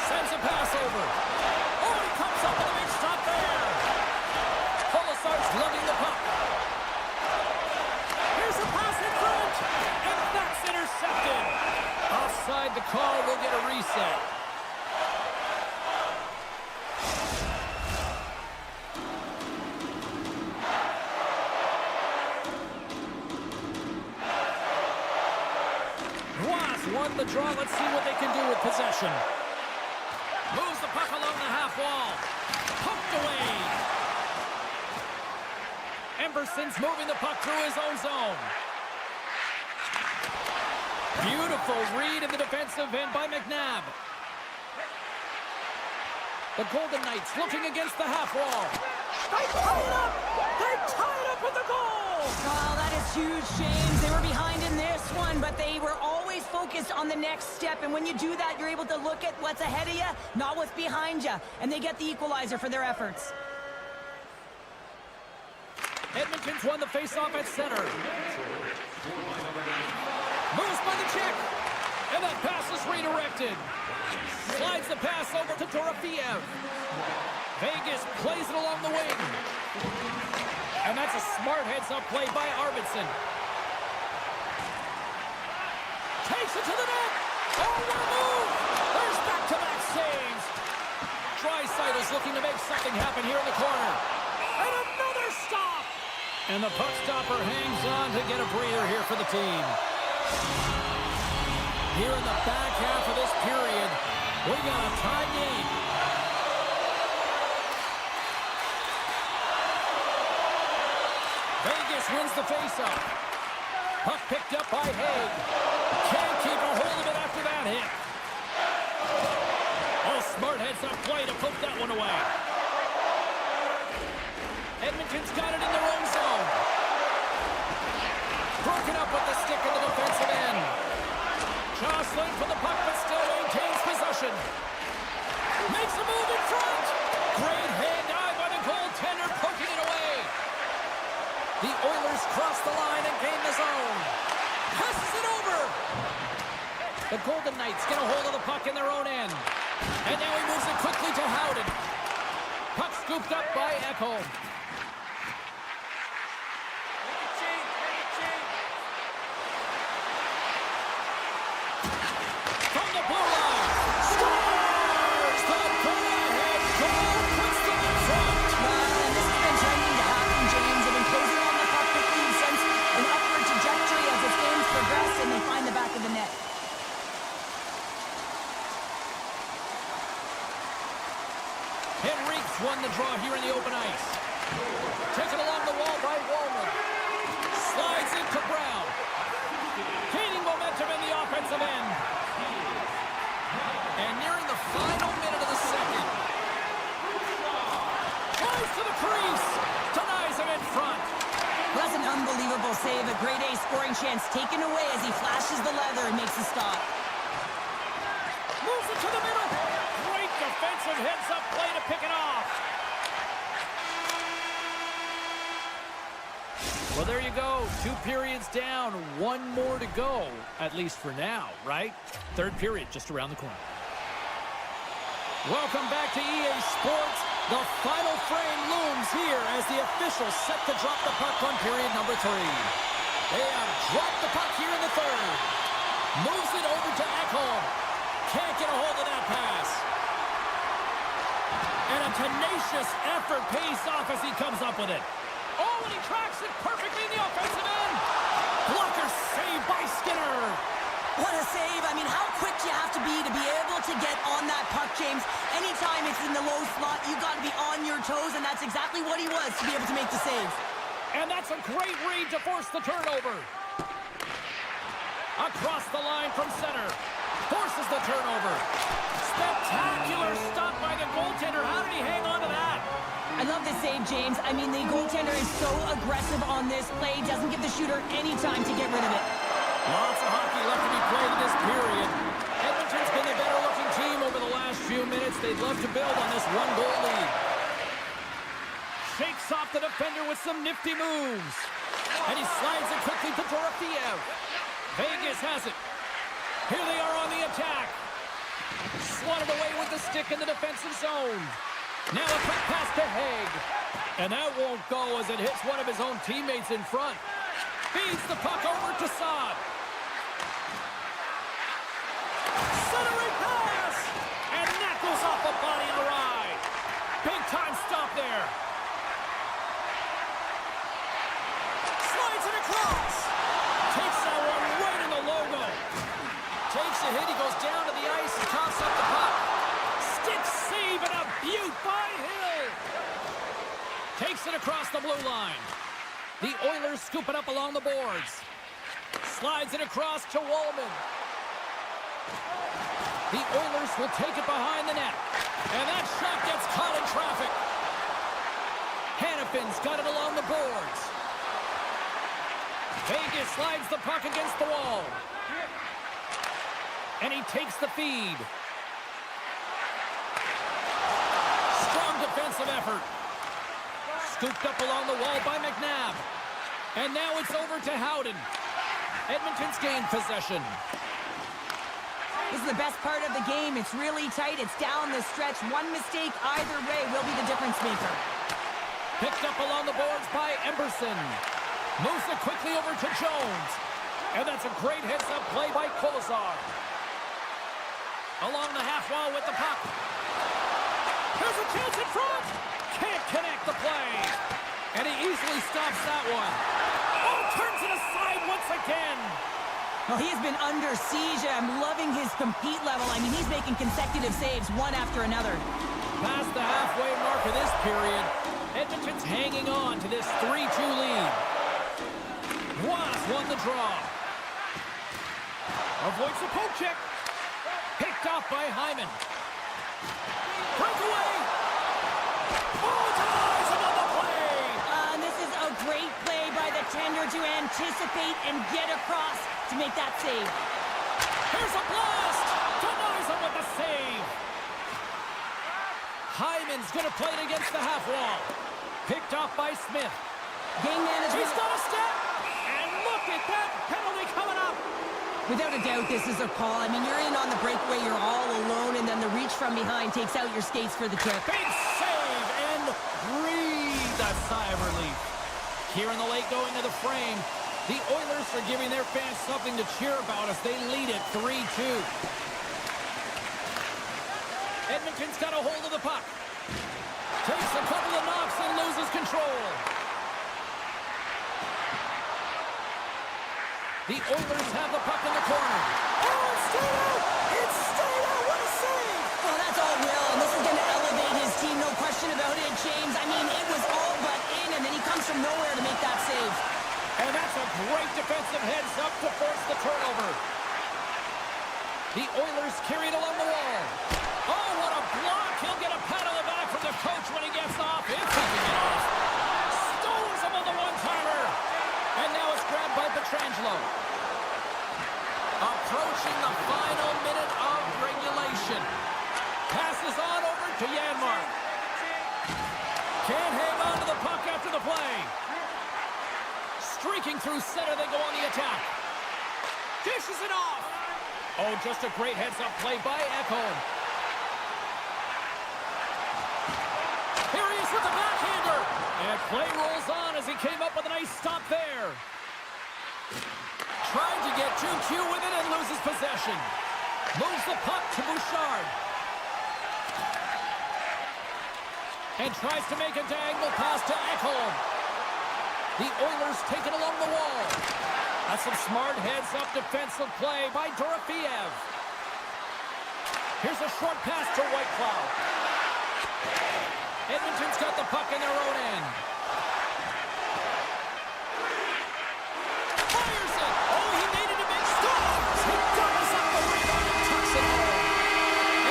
Sends a pass over. Oh, he comes up with a big stop there. Colasar's lugging the puck. Here's a pass in front. And that's intercepted. Offside the call will get a reset. Won the draw. Let's see what they can do with possession. Moves the puck along the half wall. Poked away. Emberson's moving the puck through his own zone. Beautiful read in the defensive end by McNabb. The Golden Knights looking against the half wall. They tie it up! They tie it up with the goal! Oh, that is huge, James. They were behind in this one, but they were always focused on the next step. And when you do that, you're able to look at what's ahead of you, not what's behind you. And they get the equalizer for their efforts. Edmonton's won the faceoff at center. Moves by the check. And that pass is redirected. Slides the pass over to Dorofeev. Vegas plays it along the wing. And that's a smart heads-up play by Arvidsson. Takes it to the net. Oh, what a move! There's back-to-back saves. Draisaitl is looking to make something happen here in the corner. And another stop! And the puck stopper hangs on to get a breather here for the team. Here in the back half of this period, we got a tie game. Vegas wins the faceoff. Puck picked up by Haig. Can't keep a hold of it after that hit. Oh, smart heads-up play to poke that one away. Edmonton's got it in their own zone. Broken up with the stick in the defensive end. Jostling for the puck, but still maintains possession. Makes a move in front. Great hand eye by the goaltender, poking it away. The Oilers cross the line and gain the zone. Passes it over. The Golden Knights get a hold of the puck in their own end. And now he moves it quickly to Howden. Puck scooped up by Ekholm. From the blue line. Scores! The go-ahead goal puts them in front. And this has been trending to happen, James. They've been closing on the puck quickly and sense an upward trajectory as this game's progressed, and they find the back of the net. Henrique's won the draw here in the open ice. Taken along the wall by Wallman. Slides into Brown. Gaining momentum in the offensive end. And nearing the final minute of the second. Tries to the crease. Denies him in front. That's an unbelievable save. A grade A scoring chance taken away as he flashes the leather and makes the stop. Moves it to the middle. Great defensive heads-up play to pick it off. Well, there you go. 2 periods down. 1 more to go, at least for now, right? 3rd period just around the corner. Welcome back to EA Sports. The final frame looms here as the officials set to drop the puck on period number 3. They have dropped the puck here in the 3rd. Moves it over to Ekholm. Can't get a hold of that pass. And a tenacious effort pays off as he comes up with it. Oh, and he tracks it perfectly in the offensive end. Blocker save by Skinner. What a save. I mean, how quick do you have to be able to get on that puck, James? Anytime it's in the low slot, you got to be on your toes, and that's exactly what he was to be able to make the save. And that's a great read to force the turnover. Across the line from center. Forces the turnover. Spectacular stop by the goaltender. How did he hang on to that? I love this save, James. I mean, the goaltender is so aggressive on this play. Doesn't give the shooter any time to get rid of it. Lots of hockey left to be played in this period. Edmonton's been the better-looking team over the last few minutes. They'd love to build on this one-goal lead. Shakes off the defender with some nifty moves. And he slides it quickly to Dorofeev. Vegas has it. Here they are on the attack. Swatted away with the stick in the defensive zone. Now a quick pass to Haig. And that won't go as it hits one of his own teammates in front. Feeds the puck over to Saad. Centering pass! And that goes off the body of the ride. Big time stop there. Slides it across. Takes that one right in the logo. Takes a hit. He goes down to the ice and tops up the puck. Stick save and a beaut by Hill. Takes it across the blue line. The Oilers scoop it up along the boards. Slides it across to Wallman. The Oilers will take it behind the net. And that shot gets caught in traffic. Hannafin's got it along the boards. Vegas slides the puck against the wall. And he takes the feed. Strong defensive effort. Scooped up along the wall by McNabb. And now it's over to Howden. Edmonton's gained possession. This is the best part of the game. It's really tight. It's down the stretch. One mistake either way will be the difference maker. Picked up along the boards by Emberson. Moves it quickly over to Jones. And that's a great heads-up play by Kolesar. Along the half wall with the puck. There's a chance in front. Can't connect the play. And he easily stops that one. Oh, turns it aside once again. Well, he has been under siege. I'm loving his compete level. I mean, he's making consecutive saves one after another. Past the halfway mark of this period, Edmonton's hanging on to this 3-2 lead. Wasp won the draw. Avoids the poke check. Picked off by Hyman. Breakaway. Oh, ties him on the play. And this is a great play by the tender to anticipate and get across to make that save. Here's a blast. Denies him with the save. Hyman's going to play it against the half wall. Picked off by Smith. Game management. He's got a step. And look at that penalty coming up. Without a doubt, this is a call. I mean, you're in on the breakaway, you're all alone, and then the reach from behind takes out your skates for the trip. Big save and breathe a sigh of relief. Here in the late going to the frame, the Oilers are giving their fans something to cheer about as they lead it 3-2. Edmonton's got a hold of the puck. Takes a couple of knocks and loses control. The Oilers have the puck in the corner. Oh, it's stayed out! It's stayed out! What a save! Well, that's all Will, and this is going to elevate his team, no question about it, James. I mean, it was all but in, and then he comes from nowhere to make that save. And that's a great defensive heads-up to force the turnover. The Oilers carry it along the wall. Oh, what a block! He'll get a pat on the back from the coach when he gets off, if he can get off. Stones him on the one-timer. And now it's grabbed by Pietrangelo. Approaching the final minute of regulation. Passes on over to Janmark. Can't hang on to the puck after the play. Streaking through center, they go on the attack. Dishes it off. Oh, just a great heads-up play by Ekholm. Here he is with the backhander. And play rolls on as he came up with a nice stop there. Trying to get 2Q with it and loses possession. Moves the puck to Bouchard. And tries to make a diagonal pass to Ekholm. The Oilers take it along the wall. That's some smart heads-up defensive play by Dorofeev. Here's a short pass to Whitecloud. Edmonton's got the puck in their own end. Fires it! Oh, he made it a big scores! He doubles up the rebound and tucks it home.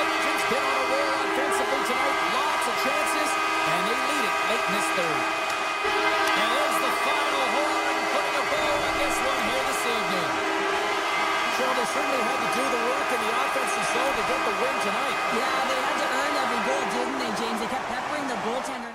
Edmonton's been on a roll offensively tonight. Lots of chances, and they lead it late in this third. And there's the final horn, putting a bow on this one here this evening. Sure, they certainly had to do the work in the offensive zone to get the win tonight. Yeah, they had to earn every goal, didn't they, James? They kept peppering the goaltender.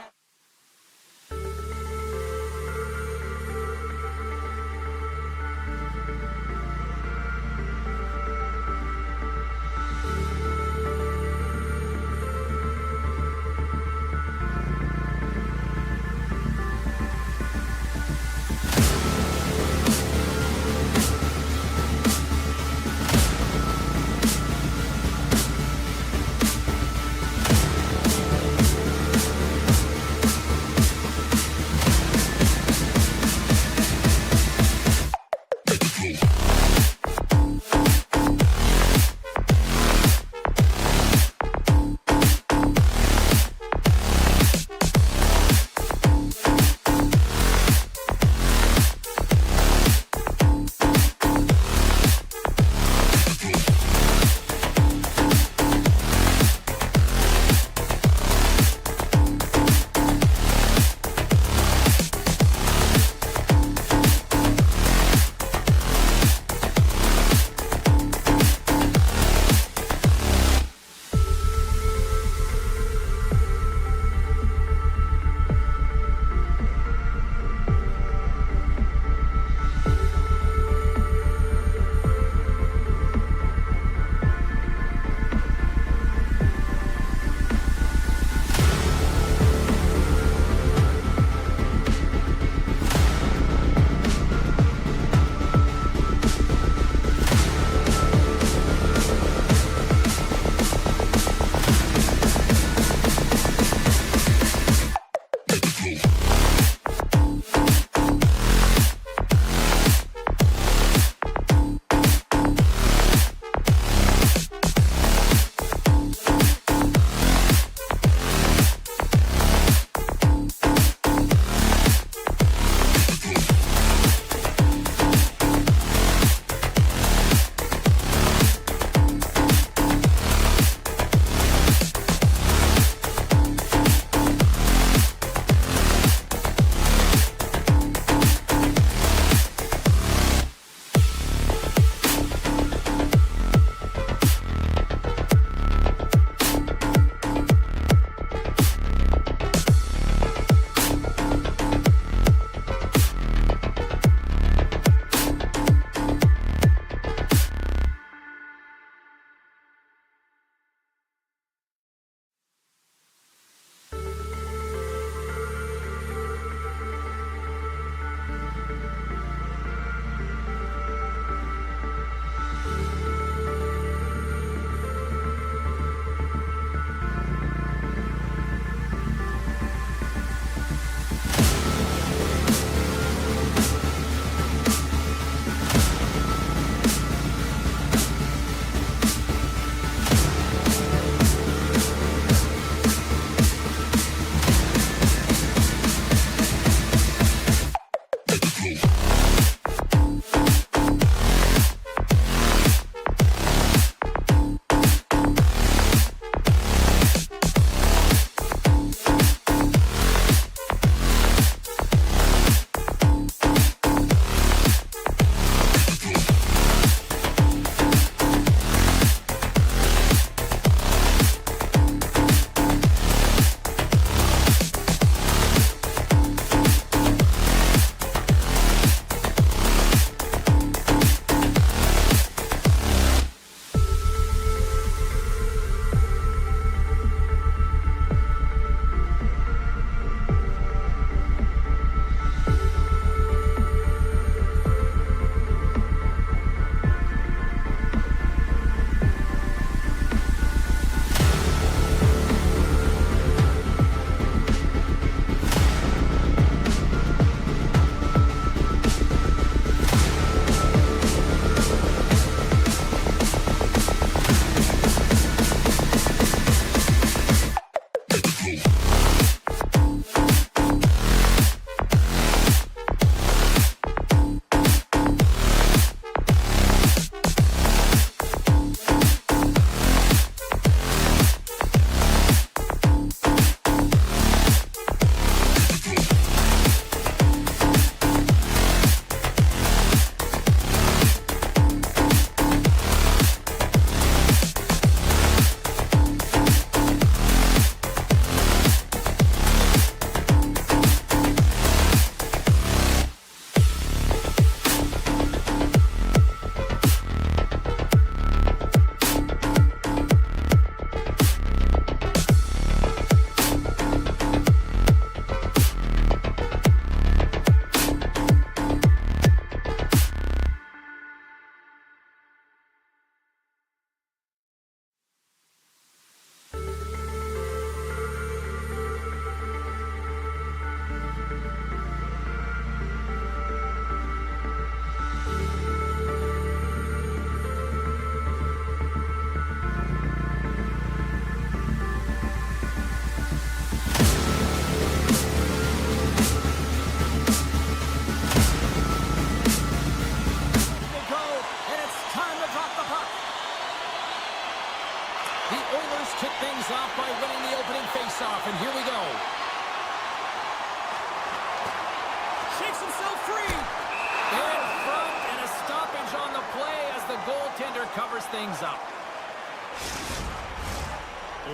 things up.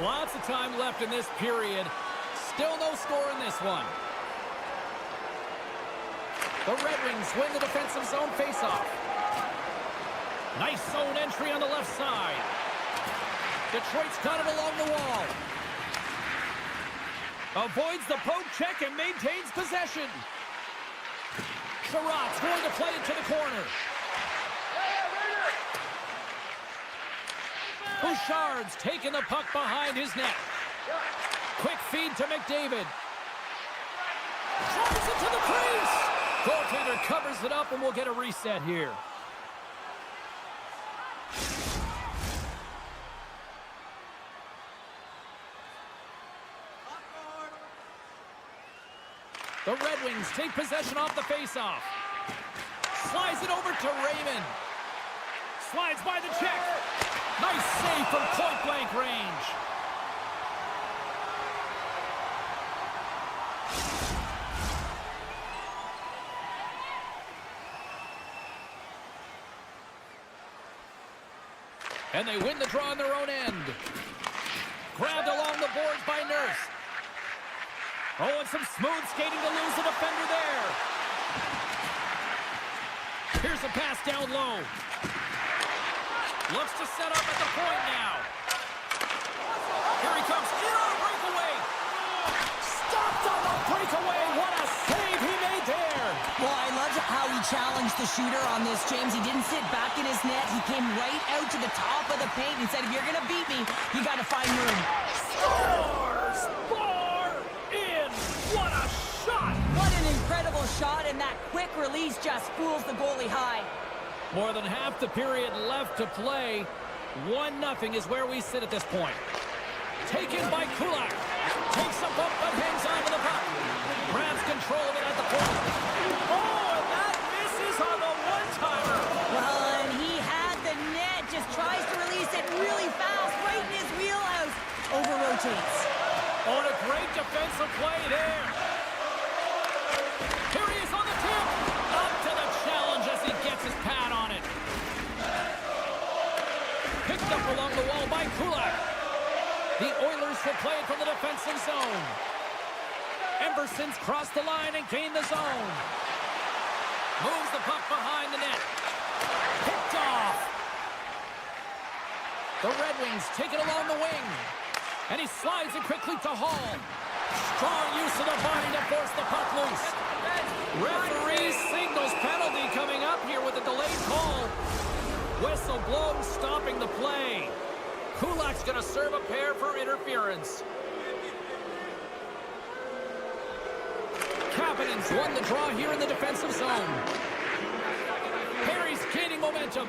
Lots of time left in this period. Still no score in this one. The Red Wings win the defensive zone faceoff. Nice zone entry on the left side. Detroit's got it along the wall. Avoids the poke check and maintains possession. Sherratt's going to play it to the corner. Bouchard's taking the puck behind his net. Quick feed to McDavid. Drives it to the crease. Goaltender covers it up and we'll get a reset here. The Red Wings take possession off the faceoff. Slides it over to Raymond. Slides by the check. Nice save from point-blank range. And they win the draw on their own end. Grabbed along the boards by Nurse. Oh, and some smooth skating to lose the defender there. Here's a pass down low. Looks to set up at the point now. Here he comes in on a breakaway. Stopped on the breakaway. What a save he made there. Well, I loved how he challenged the shooter on this, James. He didn't sit back in his net. He came right out to the top of the paint and said, if you're going to beat me, you got to find room. Scores! Bar in! What a shot! What an incredible shot, and that quick release just fools the goalie high. More than half the period left to play. 1-0 is where we sit at this point. Taken by Kulak. Takes a bump but hangs on to the puck. Grabs control of it at the point. Oh, and that misses on the one-timer. Well, and he had the net. Just tries to release it really fast, right in his wheelhouse. Over-rotates. Oh, and a great defensive play there. Here he is on the tip. Up to the challenge as he gets his pad on it. Picked up along the wall by Kulak. The Oilers will play it from the defensive zone. Emberson's crossed the line and gained the zone. Moves the puck behind the net. Picked off. The Red Wings take it along the wing. And he slides it quickly to Hall. Strong use of the body to force the puck loose. Referee signals penalty coming up here with a delayed call. Whistle blows, stopping the play. Kulak's going to serve a pair for interference. Kapanen's won the draw here in the defensive zone. Perry's gaining momentum.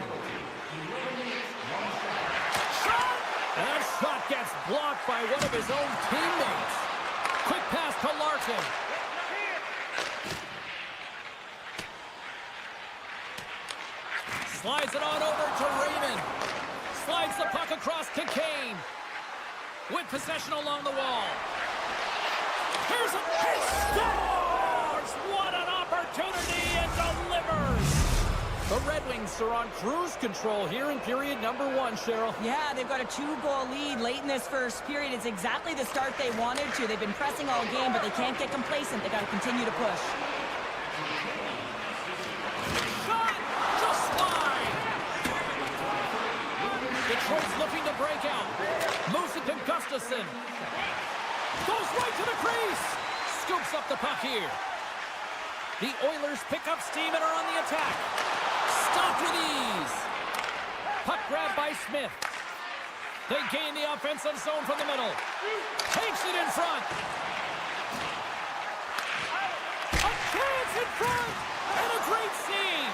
Shot! And that shot gets blocked by one of his own teammates. Quick pass to Larkin. Slides it on over to Raymond. Slides the puck across to Kane. With possession along the wall. Here's a he scores! What an opportunity, and delivers! The Red Wings are on cruise control here in period number 1, Cheryl. Yeah, they've got a 2-goal lead late in this first period. It's exactly the start they wanted to. They've been pressing all game, but they can't get complacent. They got to continue to push. Shot! Just wide! Detroit's looking to break out. Moves it to Gustafsson. Goes right to the crease. Scoops up the puck here. The Oilers pick up steam and are on the attack. Stopped with ease. Puck grab by Smith. They gain the offensive zone from the middle. Takes it in front. A chance in front. And a great save.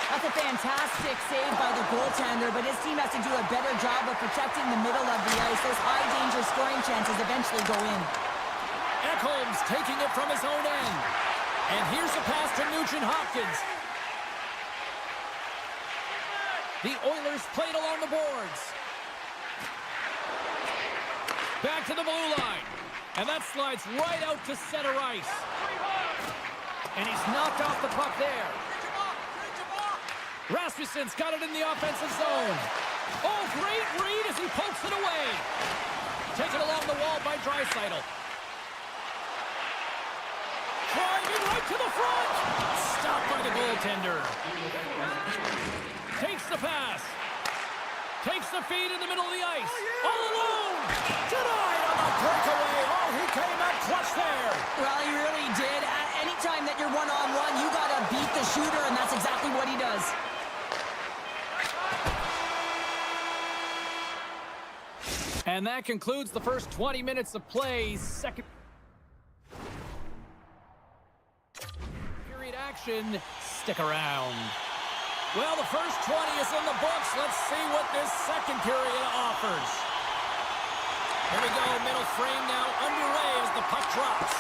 That's a fantastic save by the goaltender, but his team has to do a better job of protecting the middle of the ice. Those high-danger scoring chances eventually go in. Ekholm's taking it from his own end. And here's a pass to Nugent-Hopkins. The Oilers played along the boards. Back to the blue line. And that slides right out to center ice. And he's knocked off the puck there. Rasmussen's got it in the offensive zone. Oh, great read as he pokes it away. Taken along the wall by Draisaitl. Driving right to the front. Stopped by the goaltender. Takes the pass. Takes the feed in the middle of the ice. All alone. Denied on the breakaway. Oh, he came out clutch there. Well, he really did. Anytime that you're one-on-one, you got to beat the shooter, and that's exactly what he does. And that concludes the first 20 minutes of play. Second period action. Stick around. Well, the first 20 is in the books. Let's see what this second period offers. Here we go, middle frame now underway as the puck drops.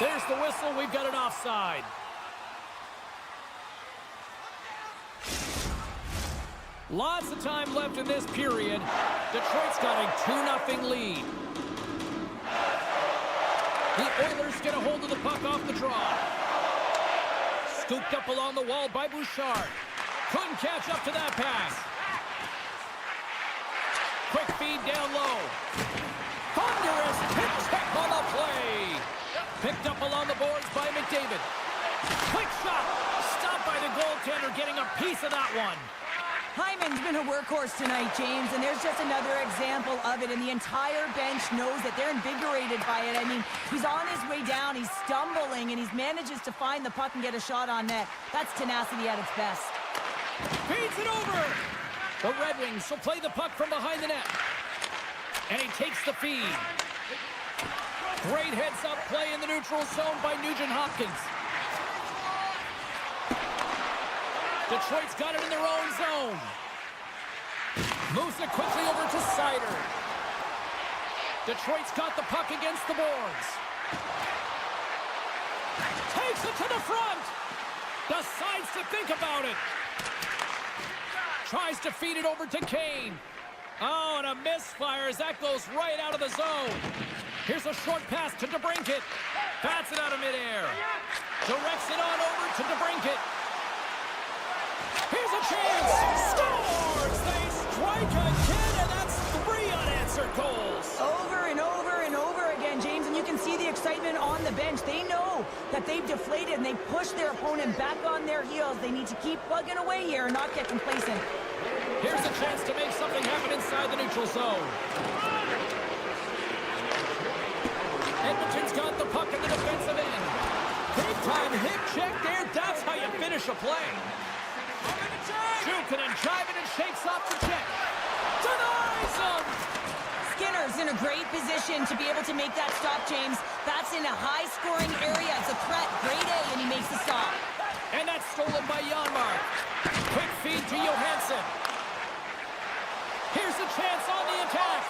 There's the whistle. We've got an offside. Lots of time left in this period. Detroit's got a 2-0 lead. The Oilers get a hold of the puck off the draw. Scooped up along the wall by Bouchard. Couldn't catch up to that pass. Quick feed down low. Thunderous hit check on the play. Picked up along the boards by McDavid. Quick shot. Stopped by the goaltender, getting a piece of that one. Hyman's been a workhorse tonight, James, and there's just another example of it, and the entire bench knows that they're invigorated by it. I mean, he's on his way down, he's stumbling, and he manages to find the puck and get a shot on net. That's tenacity at its best. Feeds it over. The Red Wings will play the puck from behind the net. And he takes the feed. Great heads-up play in the neutral zone by Nugent-Hopkins. Detroit's got it in their own zone. Moves it quickly over to Seider. Detroit's got the puck against the boards. Takes it to the front. Decides to think about it. Tries to feed it over to Kane. Oh, and a misfire as that goes right out of the zone. Here's a short pass to DeBrincat. Bats it out of midair. Directs it on over to DeBrincat. Here's a chance! Scores! They strike again, and that's 3 unanswered goals. Over and over and over again, James, and you can see the excitement on the bench. They know that they've deflated, and they push their opponent back on their heels. They need to keep plugging away here and not get complacent. Here's a chance to make something happen inside the neutral zone. Edmonton's got the puck in the defensive end. Big time hip check there. That's how you finish a play. Jukin and jiving and shakes off the check. Denies him! Skinner's in a great position to be able to make that stop, James. That's in a high-scoring area. It's a threat. Grade A, and he makes the stop. And that's stolen by Janmark. Quick feed to Johansson. Here's a chance on the attack.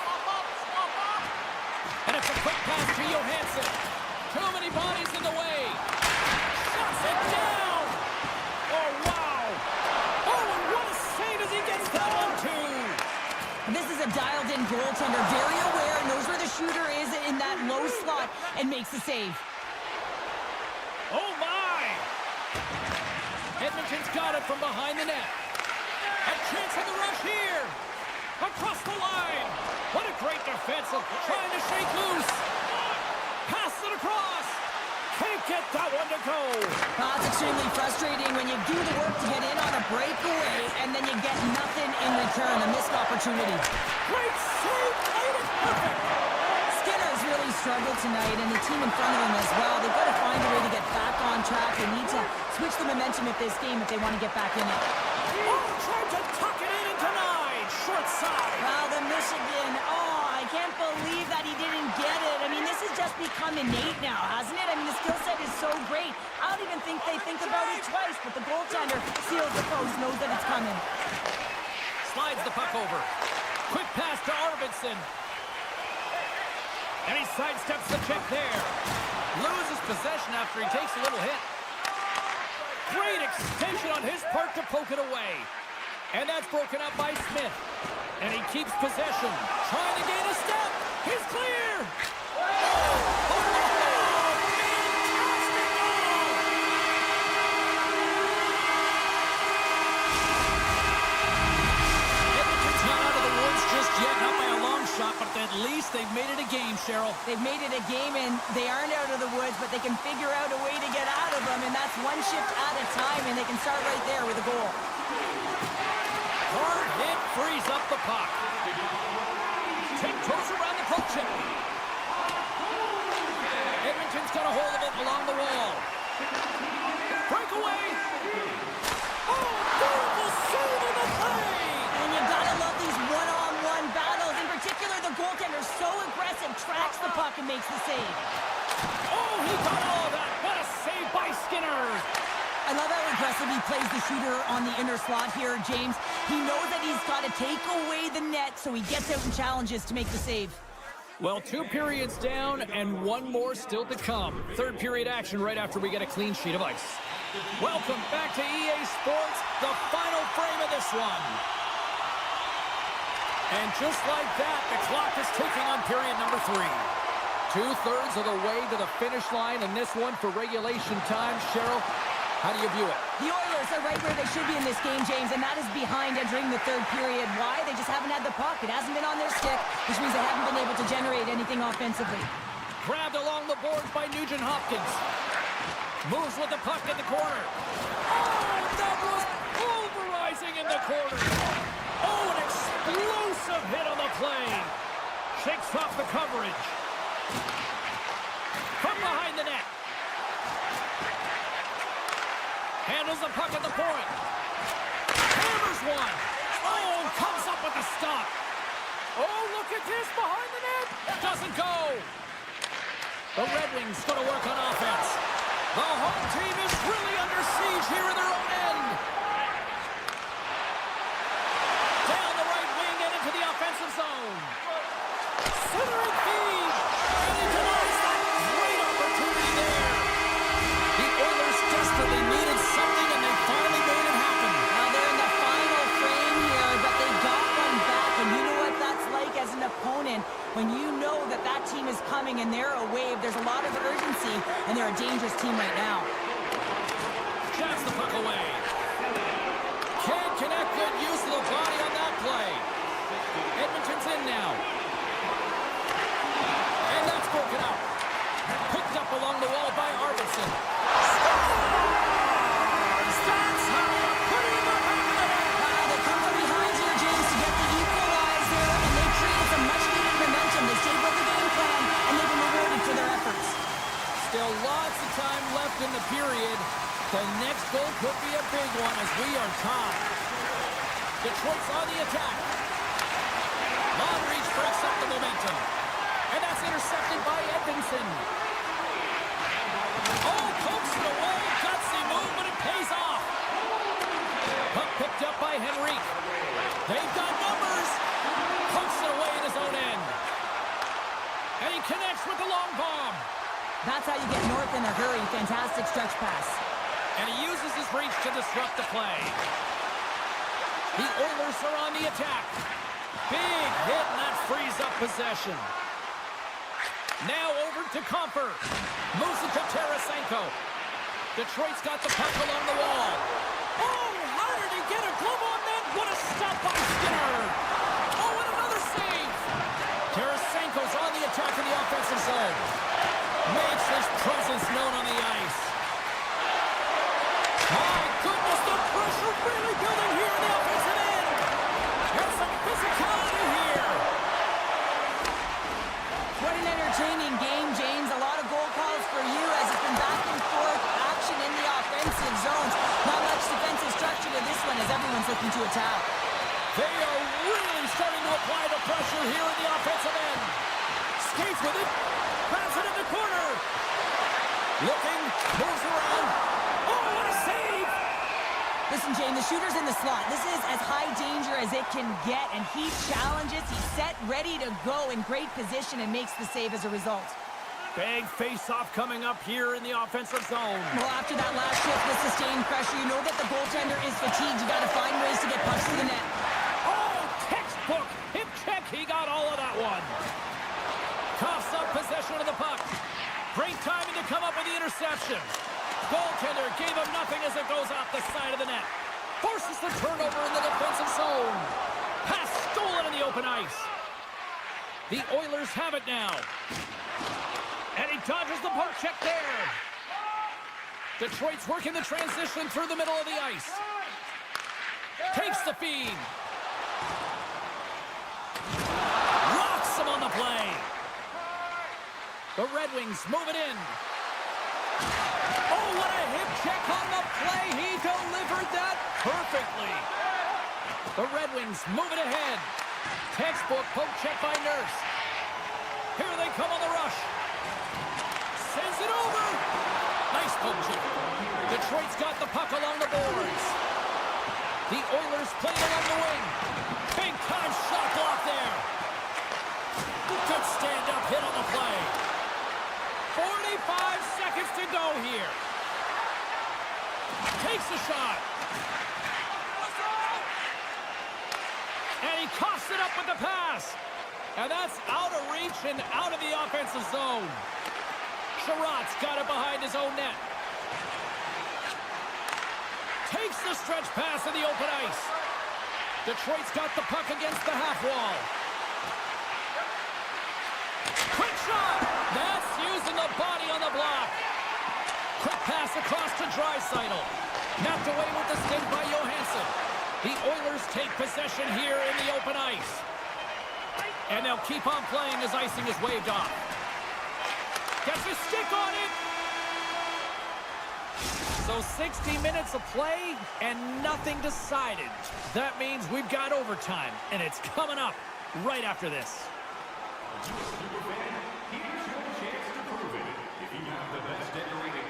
And it's a quick pass to Johansson. Too many bodies in the way. Shuts it down. Oh, wow. Oh, and what a save as he gets that one, too. This is a dialed-in goaltender, very aware, knows where the shooter is in that low slot, and makes the save. Oh, my. Edmonton's got it from behind the net. A chance on the rush here. Across the line. What a great defensive. Trying to shake loose. Pass it across. Can't get that one to go. It's extremely frustrating when you do the work to get in on a breakaway and then you get nothing in return, a missed opportunity. Great save, made it perfect. Skinner's really struggled tonight, and the team in front of him as well. They've got to find a way to get back on track. They need to switch the momentum of this game if they want to get back in it. Oh, tried to tuck it in and denied. Short side. Wow, the Michigan. Oh, I can't believe that he didn't get it. I mean, this has just become innate now, hasn't it? I mean, the skill set is so great. I don't even think they think about it twice, but the goaltender seals the post, knows that it's coming. Slides the puck over. Quick pass to Arvidsson. And he sidesteps the check there. Loses possession after he takes a little hit. Great extension on his part to poke it away. And that's broken up by Smith. And he keeps possession. Trying to gain a step. He's clear. Edmonton's got a They've made it a game, and they aren't out of the woods, but they can figure out a way to get out of them, and that's one shift at a time, and they can start right there with a goal. Hard hit frees up the puck. Tiptoes around the poke check. Edmonton's got a hold of it along the wall. Breakaway. Oh, beautiful save in the play. And you gotta love these one-on-one battles. In particular, the goaltender so aggressive, tracks the puck and makes the save. Oh, he got all of that. What a save by Skinner. I love how aggressive he plays the shooter on the inner slot here, James. He knows that he's got to take away the net, so he gets out and challenges to make the save. Well, 2 periods down and 1 more still to come. Third period action right after we get a clean sheet of ice. Welcome back to EA Sports, the final frame of this one. And just like that, the clock is ticking on period number 3. 2/3 of the way to the finish line in this one for regulation time. Cheryl, how do you view it? The Oilers are right where they should be in this game, James, and that is behind entering the third period. Why? They just haven't had the puck. It hasn't been on their stick, which means they haven't been able to generate anything offensively. Grabbed along the boards by Nugent Hopkins. Moves with the puck in the corner. Oh, that was pulverizing in the corner. Oh, an explosive hit on the play. Shakes off the coverage. From behind the net. Handles the puck at the point. Hammers one. Oh, comes up with the stop. Oh, look at this behind the net. Doesn't go. The Red Wings going to work on offense. The home team is really under siege here in their own end. Down the right wing and into the offensive zone. Centering feed. And he denies that great opportunity there. The Oilers desperately needed something, and they finally made it happen. Now they're in the final frame here, but they got one back, and you know what that's like as an opponent. When you know that that team is coming and they're a wave, there's a lot of urgency, and they're a dangerous team right now. Shots the puck away. Can't connect. Good use of the body on that play. Edmonton's in now. And that's broken out. Picked up along the wall by Arvidsson. Scores! That's how you put it in the back of the net. They come from behind here, James, to get the equalizer, and they created some much-needed momentum. They stayed with the game plan, and they've been rewarded for their efforts. Still lots of time left in the period. The next goal could be a big one as we are tied. Detroit's on the attack. Long reach breaks up the momentum. And that's intercepted by Edmonton. Oh, pokes it away. Gutsy move, but it pays off. Puck picked up by Henrique. They've got numbers. Pokes it away in his own end. And he connects with the long bomb. That's how you get north in a hurry. Fantastic stretch pass. And he uses his reach to disrupt the play. The Oilers are on the attack. Big hit, and that frees up possession. Now over to Comfer. Moves it to Tarasenko. Detroit's got the puck along the wall. Oh, how did he get a glove on that? What a stop by Skinner. Oh, and another save. Tarasenko's on the attack in the offensive zone. Makes his presence known on the ice. My goodness, the pressure really building here in the offensive end. There's some physicality here. What an entertaining game, James. A lot of goal calls for you as it's been back and forth action in the offensive zones. Not much defensive structure to this one as everyone's looking to attack. They are really starting to apply the pressure here in the offensive end. Skates with it. Grabs it in the corner. Looking. Moves around. Oh, what a save. Listen, Jane, the shooter's in the slot. This is as high danger as it can get, and he challenges. He's set, ready to go in great position and makes the save as a result. Big face-off coming up here in the offensive zone. Well, after that last shift with sustained pressure, you know that the goaltender is fatigued. You got to find ways to get pucks to the net. Oh, textbook. Hip check. He got all of that one. Coughs up possession of the puck. Great timing to come up with the interception. Goaltender gave him nothing as it goes off the side of the net. Forces the turnover in the defensive zone. Pass stolen in the open ice. The Oilers have it now. And he dodges the poke check there. Detroit's working the transition through the middle of the ice. Takes the feed. Rocks him on the play. The Red Wings move it in. Oh, what a hip check on the play. He delivered that perfectly. The Red Wings move it ahead. Textbook poke check by Nurse. Here they come on the rush. Sends it over. Nice poke check. Detroit's got the puck along the boards. The Oilers playing it on the wing. Big time shot block there. Good stand-up hit on the play. 45 seconds to go here. Takes the shot. And he coughs it up with the pass. And that's out of reach and out of the offensive zone. Sherratt's got it behind his own net. Takes the stretch pass in the open ice. Detroit's got the puck against the half wall. Quick shot! That's using the body on the block. Quick pass across to Draisaitl. Knocked away with the stick by Johansson. The Oilers take possession here in the open ice. And they'll keep on playing as icing is waved off. Gets a stick on it. So 60 minutes of play and nothing decided. That means we've got overtime, and it's coming up right after this. Here's your chance to prove it. If you have the best decorated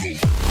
flow.